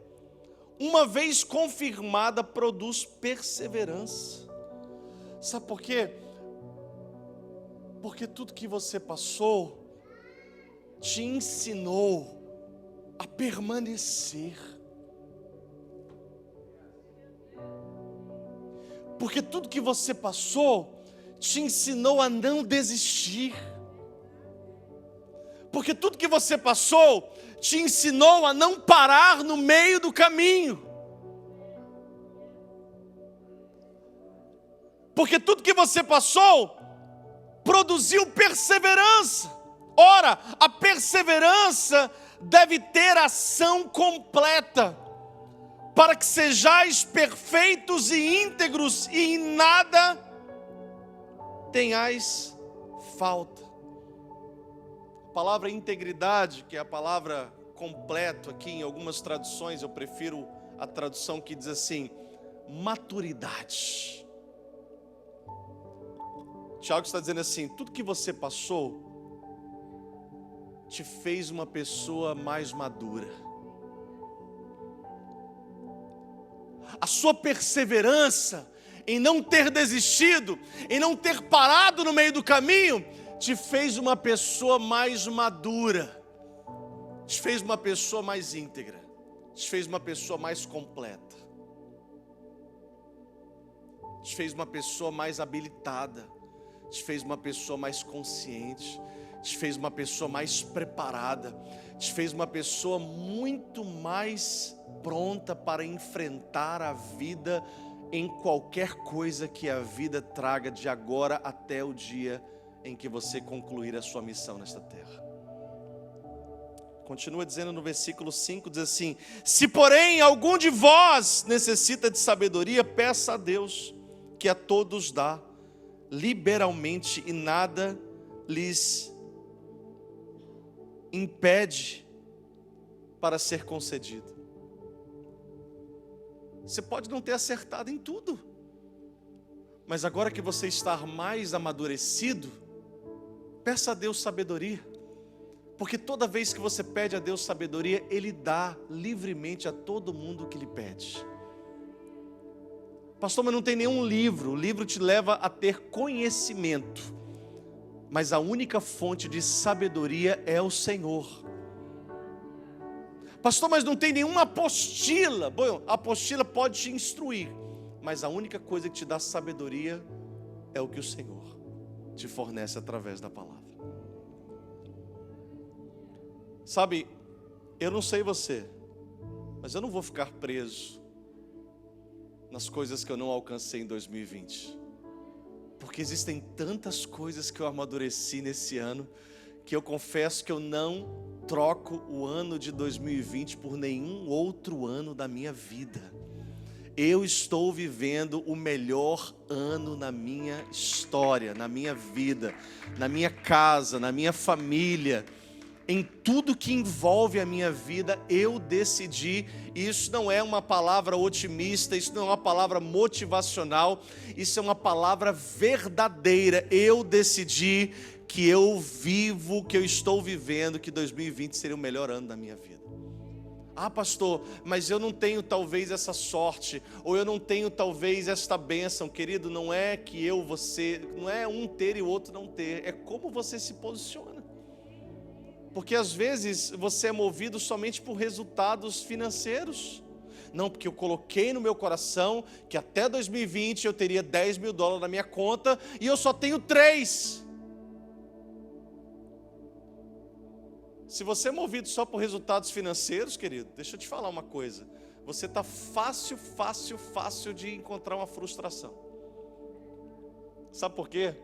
uma vez confirmada, produz perseverança. Sabe por quê? Porque tudo que você passou te ensinou a permanecer. Porque tudo que você passou te ensinou a não desistir. Porque tudo que você passou te ensinou a não parar no meio do caminho. Porque tudo que você passou produziu perseverança. Ora, a perseverança deve ter ação completa, para que sejais perfeitos e íntegros e em nada tenhais falta. A palavra integridade, que é a palavra completo aqui em algumas traduções, eu prefiro a tradução que diz assim: maturidade. Tiago está dizendo assim: tudo que você passou te fez uma pessoa mais madura. A sua perseverança em não ter desistido, em não ter parado no meio do caminho, te fez uma pessoa mais madura, te fez uma pessoa mais íntegra, te fez uma pessoa mais completa, te fez uma pessoa mais habilitada, te fez uma pessoa mais consciente, te fez uma pessoa mais preparada, te fez uma pessoa muito mais pronta para enfrentar a vida em qualquer coisa que a vida traga de agora até o dia em que você concluir a sua missão nesta terra. Continua dizendo no versículo 5, diz assim: se porém algum de vós necessita de sabedoria, peça a Deus, que a todos dá liberalmente, e nada lhes impede para ser concedido. Você pode não ter acertado em tudo, mas agora que você está mais amadurecido, peça a Deus sabedoria, porque toda vez que você pede a Deus sabedoria, Ele dá livremente a todo mundo que lhe pede. Pastor, mas não tem nenhum livro. O livro te leva a ter conhecimento, mas a única fonte de sabedoria é o Senhor. Pastor, mas não tem nenhuma apostila. Bom, a apostila pode te instruir, mas a única coisa que te dá sabedoria é o que o Senhor te fornece através da palavra. Sabe, eu não sei você, mas eu não vou ficar preso nas coisas que eu não alcancei em 2020, porque existem tantas coisas que eu amadureci nesse ano, que eu confesso que eu não troco o ano de 2020 por nenhum outro ano da minha vida. Eu estou vivendo o melhor ano na minha história, na minha vida, na minha casa, na minha família, em tudo que envolve a minha vida. Eu decidi, e isso não é uma palavra otimista, isso não é uma palavra motivacional, isso é uma palavra verdadeira. Eu decidi que eu vivo, que eu estou vivendo, que 2020 seria o melhor ano da minha vida. Ah, pastor, mas eu não tenho talvez essa sorte, ou eu não tenho talvez esta bênção. Querido, não é que você, não é um ter e o outro não ter, é como você se posiciona. Porque às vezes você é movido somente por resultados financeiros. Não, porque eu coloquei no meu coração que até 2020 eu teria $10 mil na minha conta e eu só tenho 3. Se você é movido só por resultados financeiros, querido, deixa eu te falar uma coisa. Você está fácil de encontrar uma frustração. Sabe por quê?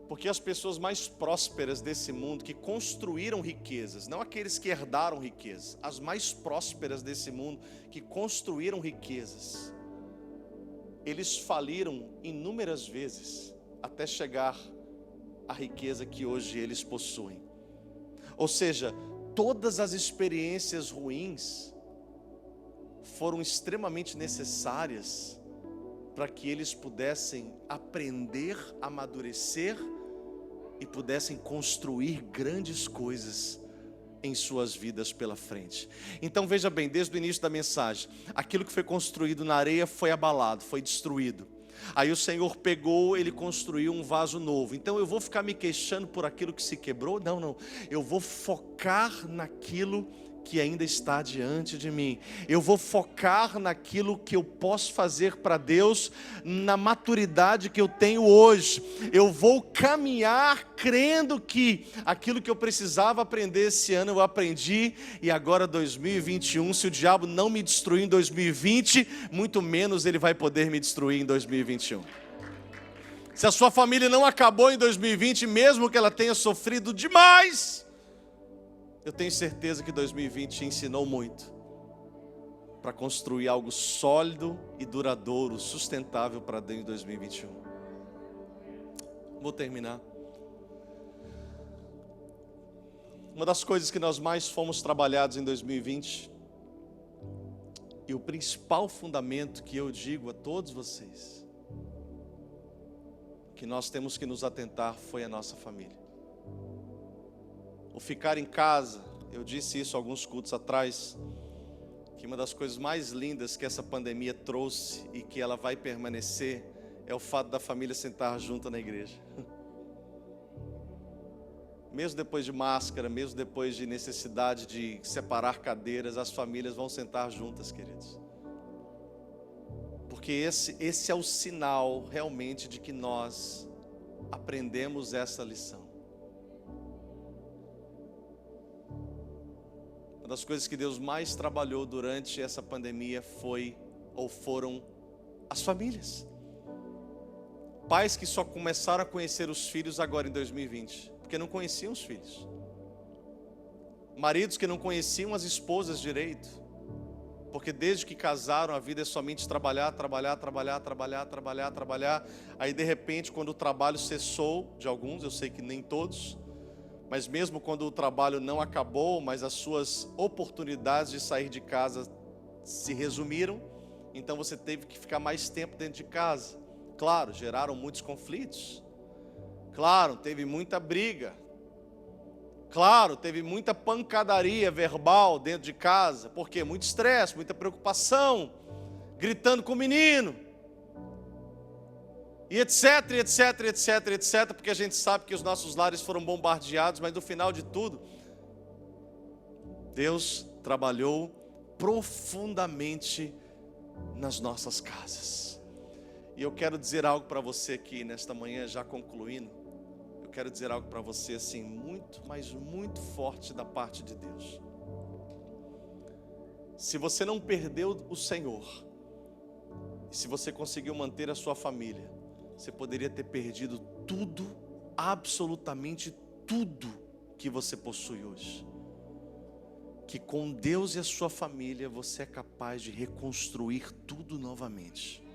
Porque as pessoas mais prósperas desse mundo, que construíram riquezas, não aqueles que herdaram riquezas, as mais prósperas desse mundo, que construíram riquezas, eles faliram inúmeras vezes até chegar à riqueza que hoje eles possuem. Ou seja, todas as experiências ruins foram extremamente necessárias para que eles pudessem aprender, amadurecer e pudessem construir grandes coisas em suas vidas pela frente. Então veja bem, desde o início da mensagem, aquilo que foi construído na areia foi abalado, foi destruído. Aí o Senhor pegou, Ele construiu um vaso novo. Então eu vou ficar me queixando por aquilo que se quebrou? Não. Eu vou focar naquilo que ainda está diante de mim. Eu vou focar naquilo que eu posso fazer para Deus, na maturidade que eu tenho hoje. Eu vou caminhar crendo que aquilo que eu precisava aprender esse ano eu aprendi, e agora 2021, se o diabo não me destruir em 2020, muito menos ele vai poder me destruir em 2021. Se a sua família não acabou em 2020, mesmo que ela tenha sofrido demais, eu tenho certeza que 2020 te ensinou muito para construir algo sólido e duradouro, sustentável para dentro de 2021. Vou terminar. Uma das coisas que nós mais fomos trabalhados em 2020, e o principal fundamento que eu digo a todos vocês, que nós temos que nos atentar, foi a nossa família. O ficar em casa, eu disse isso alguns cultos atrás, que uma das coisas mais lindas que essa pandemia trouxe e que ela vai permanecer é o fato da família sentar junta na igreja. Mesmo depois de máscara, mesmo depois de necessidade de separar cadeiras, as famílias vão sentar juntas, queridos. Porque esse é o sinal realmente de que nós aprendemos essa lição. Uma das coisas que Deus mais trabalhou durante essa pandemia foram as famílias. Pais que só começaram a conhecer os filhos agora em 2020, porque não conheciam os filhos. Maridos que não conheciam as esposas direito, porque desde que casaram a vida é somente trabalhar. Aí de repente, quando o trabalho cessou, de alguns, eu sei que nem todos, mas mesmo quando o trabalho não acabou, mas as suas oportunidades de sair de casa se resumiram, então você teve que ficar mais tempo dentro de casa. Claro, geraram muitos conflitos. Claro, teve muita briga. Claro, teve muita pancadaria verbal dentro de casa. Por quê? Muito estresse, muita preocupação, gritando com o menino. E etc, porque a gente sabe que os nossos lares foram bombardeados, mas no final de tudo, Deus trabalhou profundamente nas nossas casas. E eu quero dizer algo para você aqui nesta manhã, já concluindo. Eu quero dizer algo para você assim, muito, mas muito forte da parte de Deus. Se você não perdeu o Senhor, e se você conseguiu manter a sua família, você poderia ter perdido tudo, absolutamente tudo que você possui hoje. Que com Deus e a sua família você é capaz de reconstruir tudo novamente.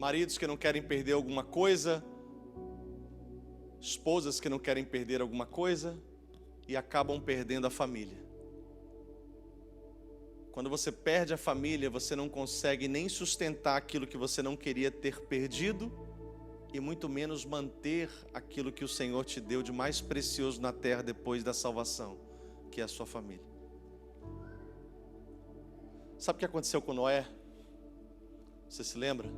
Maridos que não querem perder alguma coisa, esposas que não querem perder alguma coisa e acabam perdendo a família. Quando você perde a família, você não consegue nem sustentar aquilo que você não queria ter perdido e muito menos manter aquilo que o Senhor te deu de mais precioso na terra depois da salvação, que é a sua família. Sabe o que aconteceu com Noé? Você se lembra?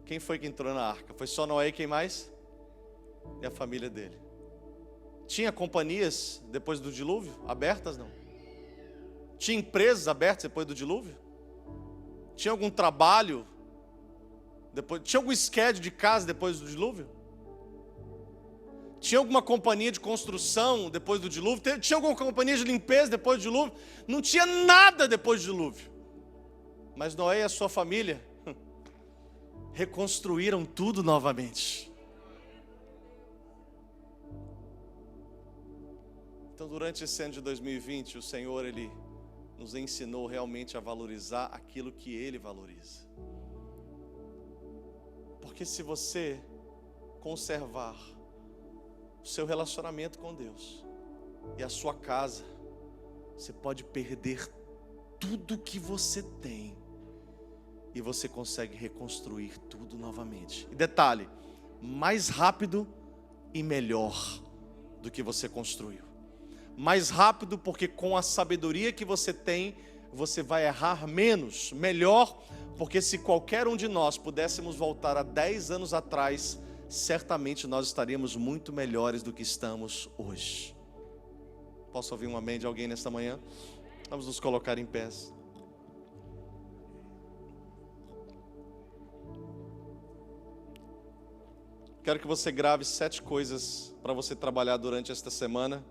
Quem foi que entrou na arca? Foi só Noé e quem mais? E a família dele. Tinha companhias depois do dilúvio? Abertas não? Tinha empresas abertas depois do dilúvio? Tinha algum trabalho? Tinha algum schedule de casa depois do dilúvio? Tinha alguma companhia de construção depois do dilúvio? Tinha alguma companhia de limpeza depois do dilúvio? Não tinha nada depois do dilúvio. Mas Noé e a sua família reconstruíram tudo novamente. Então, durante esse ano de 2020, o Senhor, Ele nos ensinou realmente a valorizar aquilo que Ele valoriza. Porque se você conservar o seu relacionamento com Deus e a sua casa, você pode perder tudo que você tem e você consegue reconstruir tudo novamente. E detalhe, mais rápido e melhor do que você construiu. Mais rápido porque com a sabedoria que você tem, você vai errar menos. Melhor porque se qualquer um de nós pudéssemos voltar a 10 anos atrás, certamente nós estaríamos muito melhores do que estamos hoje. Posso ouvir um amém de alguém nesta manhã? Vamos nos colocar em pés. Quero que você grave 7 coisas para você trabalhar durante esta semana,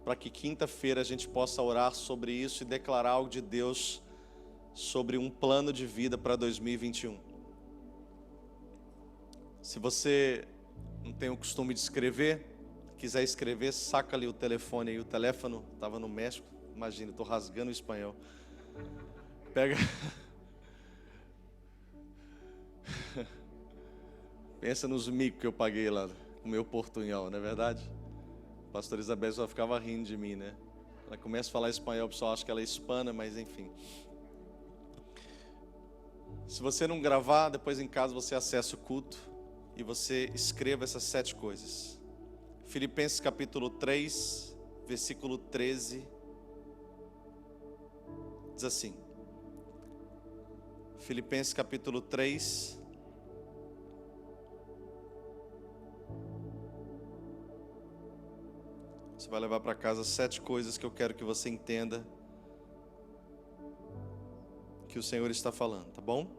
para que quinta-feira a gente possa orar sobre isso e declarar algo de Deus sobre um plano de vida para 2021. Se você não tem o costume de escrever, quiser escrever, saca ali o telefone aí. O telefone estava no México, imagina, estou rasgando o espanhol. Pega... Pensa nos micos que eu paguei lá, com o meu portunhol, não é verdade? A pastora Isabel só ficava rindo de mim, né? Ela começa a falar espanhol, o pessoal acha que ela é hispana, mas enfim. Se você não gravar, depois em casa você acessa o culto e você escreva essas 7 coisas. Filipenses capítulo 3, versículo 13, diz assim. Filipenses capítulo 3, você vai levar para casa 7 coisas que eu quero que você entenda que o Senhor está falando, tá bom?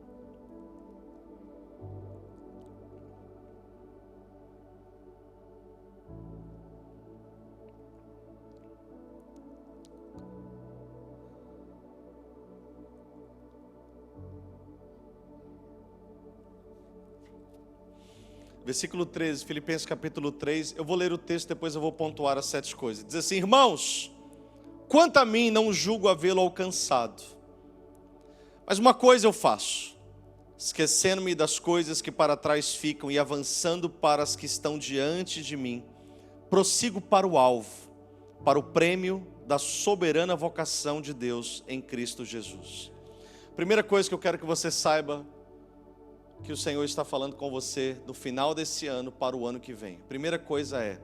Versículo 13, Filipenses capítulo 3, eu vou ler o texto, depois eu vou pontuar as 7 coisas. Diz assim: irmãos, quanto a mim não julgo havê-lo alcançado, mas uma coisa eu faço, esquecendo-me das coisas que para trás ficam e avançando para as que estão diante de mim, prossigo para o alvo, para o prêmio da soberana vocação de Deus em Cristo Jesus. Primeira coisa que eu quero que você saiba, que o Senhor está falando com você no final desse ano para o ano que vem. Primeira coisa é,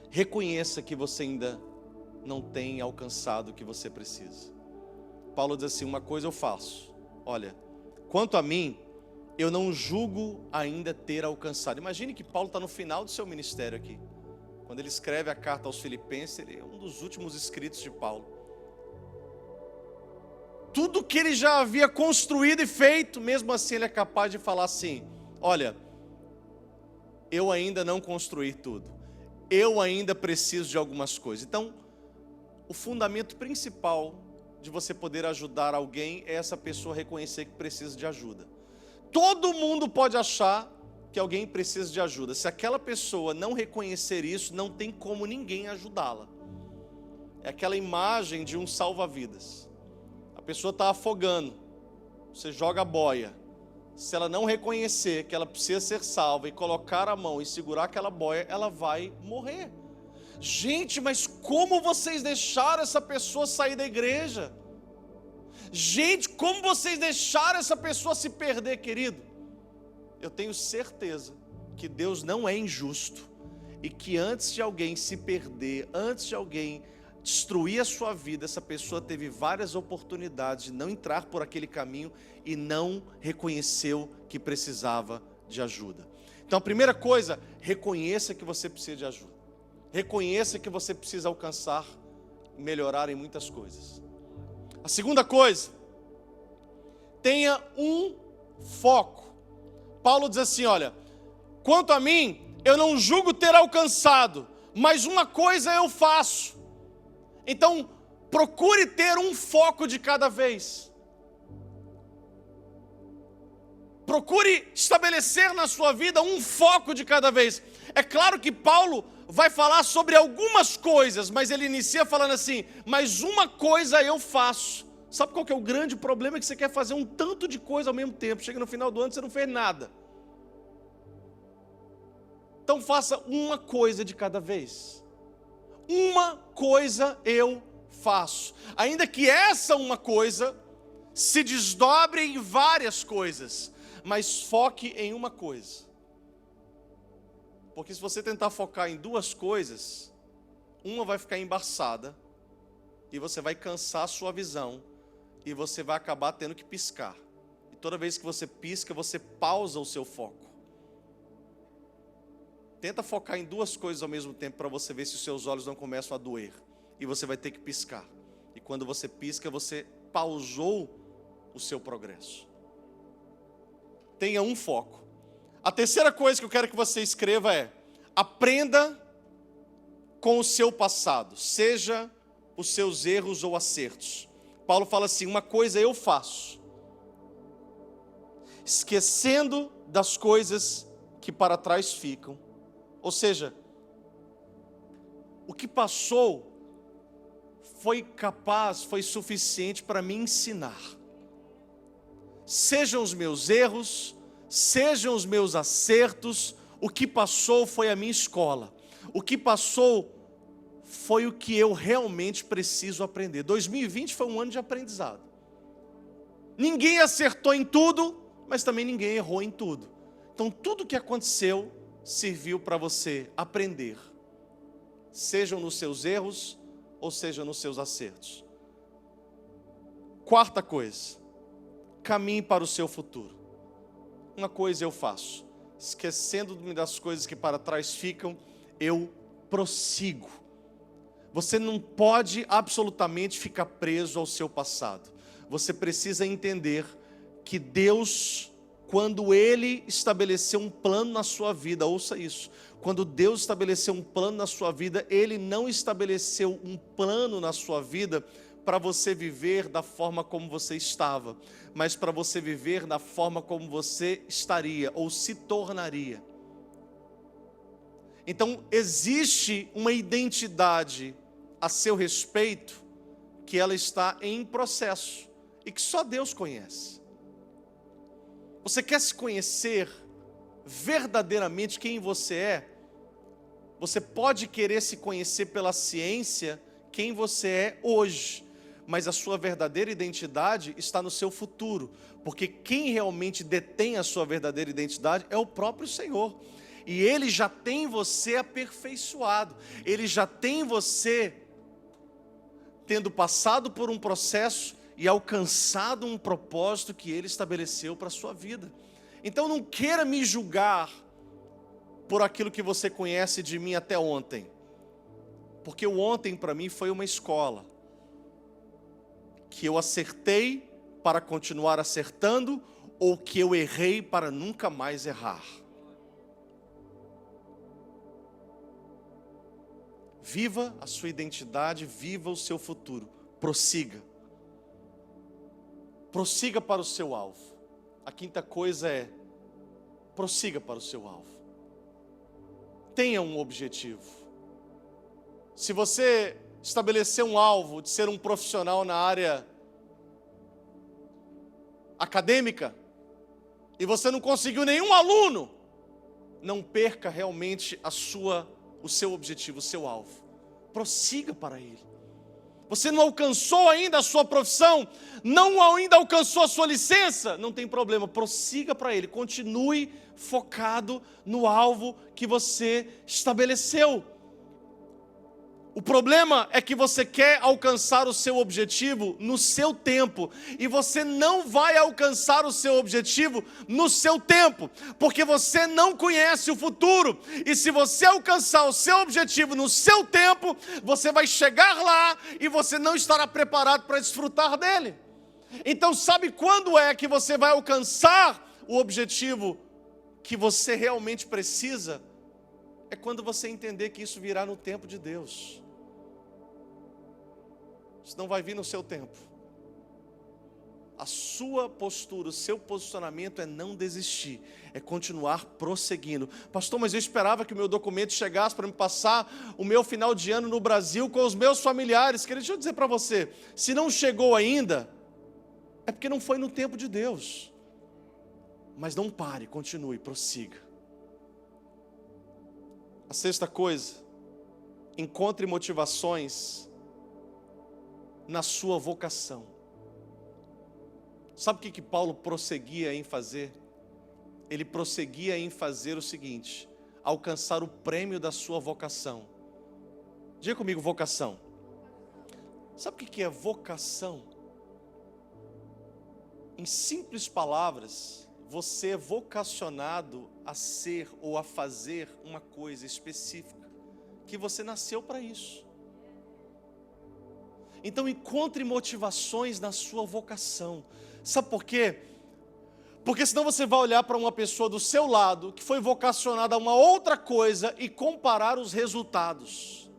reconheça que você ainda não tem alcançado o que você precisa. Paulo diz assim, uma coisa eu faço, olha, quanto a mim, eu não julgo ainda ter alcançado. Imagine que Paulo está no final do seu ministério aqui. Quando ele escreve a carta aos Filipenses, ele é um dos últimos escritos de Paulo. Tudo que ele já havia construído e feito, mesmo assim ele é capaz de falar assim, olha, eu ainda não construí tudo, eu ainda preciso de algumas coisas. Então, o fundamento principal de você poder ajudar alguém é essa pessoa reconhecer que precisa de ajuda. Todo mundo pode achar que alguém precisa de ajuda. Se aquela pessoa não reconhecer isso, não tem como ninguém ajudá-la. É aquela imagem de um salva-vidas. A pessoa está afogando, você joga a boia. Se ela não reconhecer que ela precisa ser salva e colocar a mão e segurar aquela boia, ela vai morrer. Gente, mas como vocês deixaram essa pessoa sair da igreja? Gente, como vocês deixaram essa pessoa se perder, querido? Eu tenho certeza que Deus não é injusto e que antes de alguém se perder, antes de alguém destruir a sua vida, essa pessoa teve várias oportunidades de não entrar por aquele caminho e não reconheceu que precisava de ajuda. Então a primeira coisa, reconheça que você precisa de ajuda. Reconheça que você precisa alcançar e melhorar em muitas coisas. A segunda coisa, tenha um foco. Paulo diz assim, olha, quanto a mim, eu não julgo ter alcançado, mas uma coisa eu faço. Então, procure ter um foco de cada vez. Procure estabelecer na sua vida um foco de cada vez. É claro que Paulo vai falar sobre algumas coisas, mas ele inicia falando assim, mas uma coisa eu faço. Sabe qual que é o grande problema? É que você quer fazer um tanto de coisa ao mesmo tempo. Chega no final do ano e você não fez nada. Então faça uma coisa de cada vez. Uma coisa eu faço. Ainda que essa uma coisa se desdobre em várias coisas, mas foque em uma coisa. Porque se você tentar focar em duas coisas, uma vai ficar embaçada e você vai cansar a sua visão e você vai acabar tendo que piscar. E toda vez que você pisca, você pausa o seu foco. Tenta focar em duas coisas ao mesmo tempo para você ver se os seus olhos não começam a doer. E você vai ter que piscar. E quando você pisca, você pausou o seu progresso. Tenha um foco. A terceira coisa que eu quero que você escreva é: aprenda com o seu passado, seja os seus erros ou acertos. Paulo fala assim, uma coisa eu faço, esquecendo das coisas que para trás ficam. Ou seja, o que passou foi capaz, foi suficiente para me ensinar. Sejam os meus erros, sejam os meus acertos, o que passou foi a minha escola. O que passou foi o que eu realmente preciso aprender. 2020 foi um ano de aprendizado. Ninguém acertou em tudo, mas também ninguém errou em tudo. Então tudo que aconteceu serviu para você aprender. sejam nos seus erros ou sejam nos seus acertos. Quarta coisa, caminhe para o seu futuro. Uma coisa eu faço, esquecendo-me das coisas que para trás ficam, eu prossigo. Você não pode absolutamente ficar preso ao seu passado. Você precisa entender que Deus, quando Ele estabeleceu um plano na sua vida, ouça isso, quando Deus estabeleceu um plano na sua vida, Ele não estabeleceu um plano na sua vida para você viver da forma como você estava, mas para você viver da forma como você estaria ou se tornaria. Então, existe uma identidade a seu respeito que ela está em processo e que só Deus conhece. Você quer se conhecer verdadeiramente quem você é? Você pode querer se conhecer pela ciência quem você é hoje, mas a sua verdadeira identidade está no seu futuro, porque quem realmente detém a sua verdadeira identidade é o próprio Senhor, e Ele já tem você aperfeiçoado, Ele já tem você tendo passado por um processo e alcançado um propósito que Ele estabeleceu para a sua vida. Então não queira me julgar por aquilo que você conhece de mim até ontem, porque o ontem para mim foi uma escola, que eu acertei para continuar acertando, ou que eu errei para nunca mais errar. Viva a sua identidade, viva o seu futuro, prossiga. Prossiga para o seu alvo. A quinta coisa é, prossiga para o seu alvo. Tenha um objetivo. Se você estabelecer um alvo de ser um profissional na área acadêmica, e você não conseguiu nenhum aluno, não perca realmente o seu objetivo, o seu alvo. Prossiga para ele. Você não alcançou ainda a sua profissão, não ainda alcançou a sua licença, não tem problema, prossiga para ele, continue focado no alvo que você estabeleceu. O problema é que você quer alcançar o seu objetivo no seu tempo, e você não vai alcançar o seu objetivo no seu tempo, porque você não conhece o futuro, e se você alcançar o seu objetivo no seu tempo, você vai chegar lá e você não estará preparado para desfrutar dele. Então sabe quando é que você vai alcançar o objetivo que você realmente precisa? É quando você entender que isso virá no tempo de Deus. Isso não vai vir no seu tempo. A sua postura, o seu posicionamento é não desistir, é continuar prosseguindo. Pastor, mas eu esperava que o meu documento chegasse para me passar o meu final de ano no Brasil com os meus familiares. Deixa eu dizer para você, se não chegou ainda, é porque não foi no tempo de Deus. Mas não pare, continue, prossiga. A sexta coisa, encontre motivações na sua vocação. Sabe o que Paulo prosseguia em fazer? Ele prosseguia em fazer o seguinte: alcançar o prêmio da sua vocação. Diga comigo, vocação. Sabe o que é vocação? Em simples palavras, você é vocacionado a ser ou a fazer uma coisa específica, que você nasceu para isso. Então encontre motivações na sua vocação. Sabe por quê? Porque senão você vai olhar para uma pessoa do seu lado que foi vocacionada a uma outra coisa e comparar os resultados.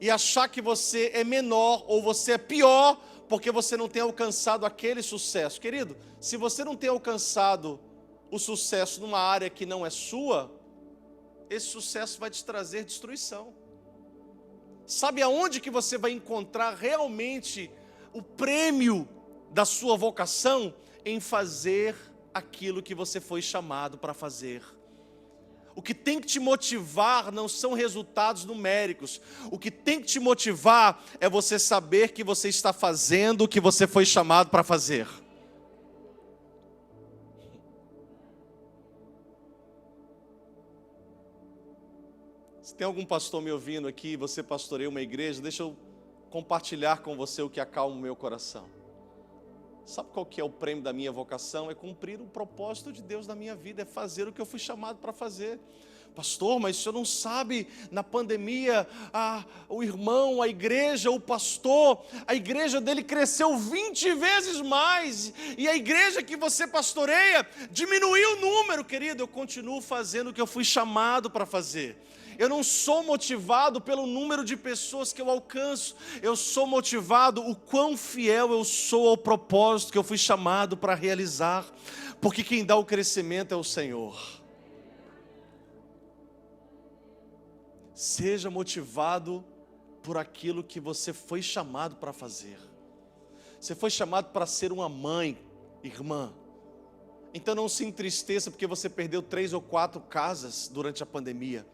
E achar que você é menor ou você é pior porque você não tem alcançado aquele sucesso. Querido, se você não tem alcançado o sucesso numa área que não é sua, esse sucesso vai te trazer destruição. Sabe aonde que você vai encontrar realmente o prêmio da sua vocação? Em fazer aquilo que você foi chamado para fazer. O que tem que te motivar não são resultados numéricos. O que tem que te motivar é você saber que você está fazendo o que você foi chamado para fazer. tem algum pastor me ouvindo aqui, você pastoreia uma igreja, deixa eu compartilhar com você o que acalma o meu coração. Sabe qual que é o prêmio da minha vocação? É cumprir o propósito de Deus na minha vida, é fazer o que eu fui chamado para fazer. Pastor, mas o senhor não sabe, na pandemia, o irmão, a igreja, o pastor, a igreja dele cresceu 20 vezes mais, e a igreja que você pastoreia diminuiu o número. Querido, eu continuo fazendo o que eu fui chamado para fazer. Eu não sou motivado pelo número de pessoas que eu alcanço, eu sou motivado o quão fiel eu sou ao propósito que eu fui chamado para realizar, porque quem dá o crescimento é o Senhor. Seja motivado por aquilo que você foi chamado para fazer. Você foi chamado para ser uma mãe, irmã. Então não se entristeça porque você perdeu 3 ou 4 casas durante a pandemia.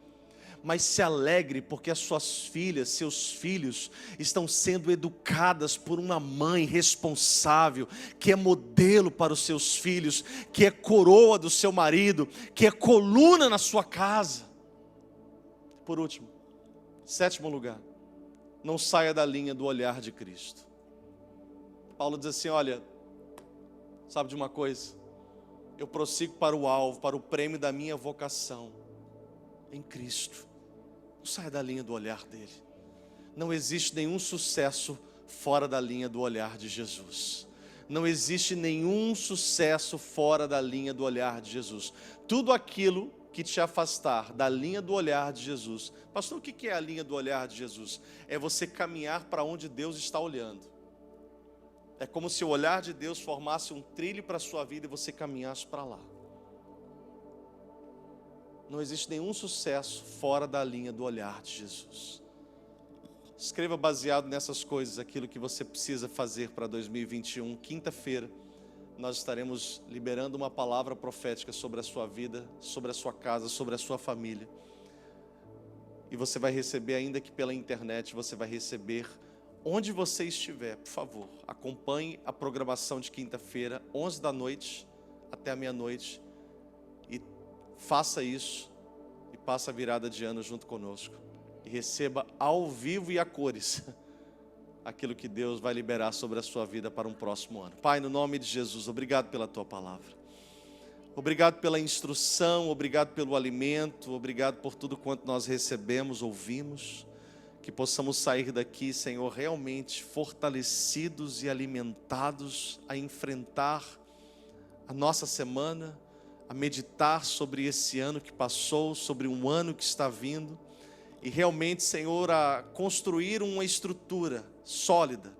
Mas se alegre porque as suas filhas, seus filhos estão sendo educadas por uma mãe responsável, que é modelo para os seus filhos, que é coroa do seu marido, que é coluna na sua casa. Por último, 7º lugar, não saia da linha do olhar de Cristo. Paulo diz assim, olha, sabe de uma coisa? Eu prossigo para o alvo, para o prêmio da minha vocação em Cristo. Não saia da linha do olhar dele. Não existe nenhum sucesso fora da linha do olhar de Jesus. Não existe nenhum sucesso fora da linha do olhar de Jesus. Tudo aquilo que te afastar da linha do olhar de Jesus. Pastor, o que é a linha do olhar de Jesus? É você caminhar para onde Deus está olhando. É como se o olhar de Deus formasse um trilho para a sua vida e você caminhasse para lá. Não existe nenhum sucesso fora da linha do olhar de Jesus. Escreva baseado nessas coisas aquilo que você precisa fazer para 2021. Quinta-feira nós estaremos liberando uma palavra profética sobre a sua vida, sobre a sua casa, sobre a sua família. E você vai receber, ainda que pela internet, você vai receber onde você estiver. Por favor, acompanhe a programação de quinta-feira, 11 da noite até a meia-noite. E faça isso e passe a virada de ano junto conosco. E receba ao vivo e a cores aquilo que Deus vai liberar sobre a sua vida para um próximo ano. Pai, no nome de Jesus, obrigado pela tua palavra. Obrigado pela instrução, obrigado pelo alimento, obrigado por tudo quanto nós recebemos, ouvimos. Que possamos sair daqui, Senhor, realmente fortalecidos e alimentados a enfrentar a nossa semana, a meditar sobre esse ano que passou, sobre um ano que está vindo. E realmente, Senhor, a construir uma estrutura sólida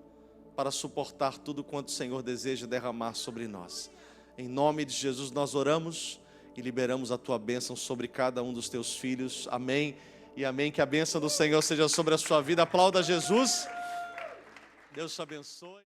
para suportar tudo quanto o Senhor deseja derramar sobre nós. Em nome de Jesus nós oramos e liberamos a Tua bênção sobre cada um dos Teus filhos. Amém e amém. Que a bênção do Senhor seja sobre a sua vida. Aplauda Jesus. Deus te abençoe.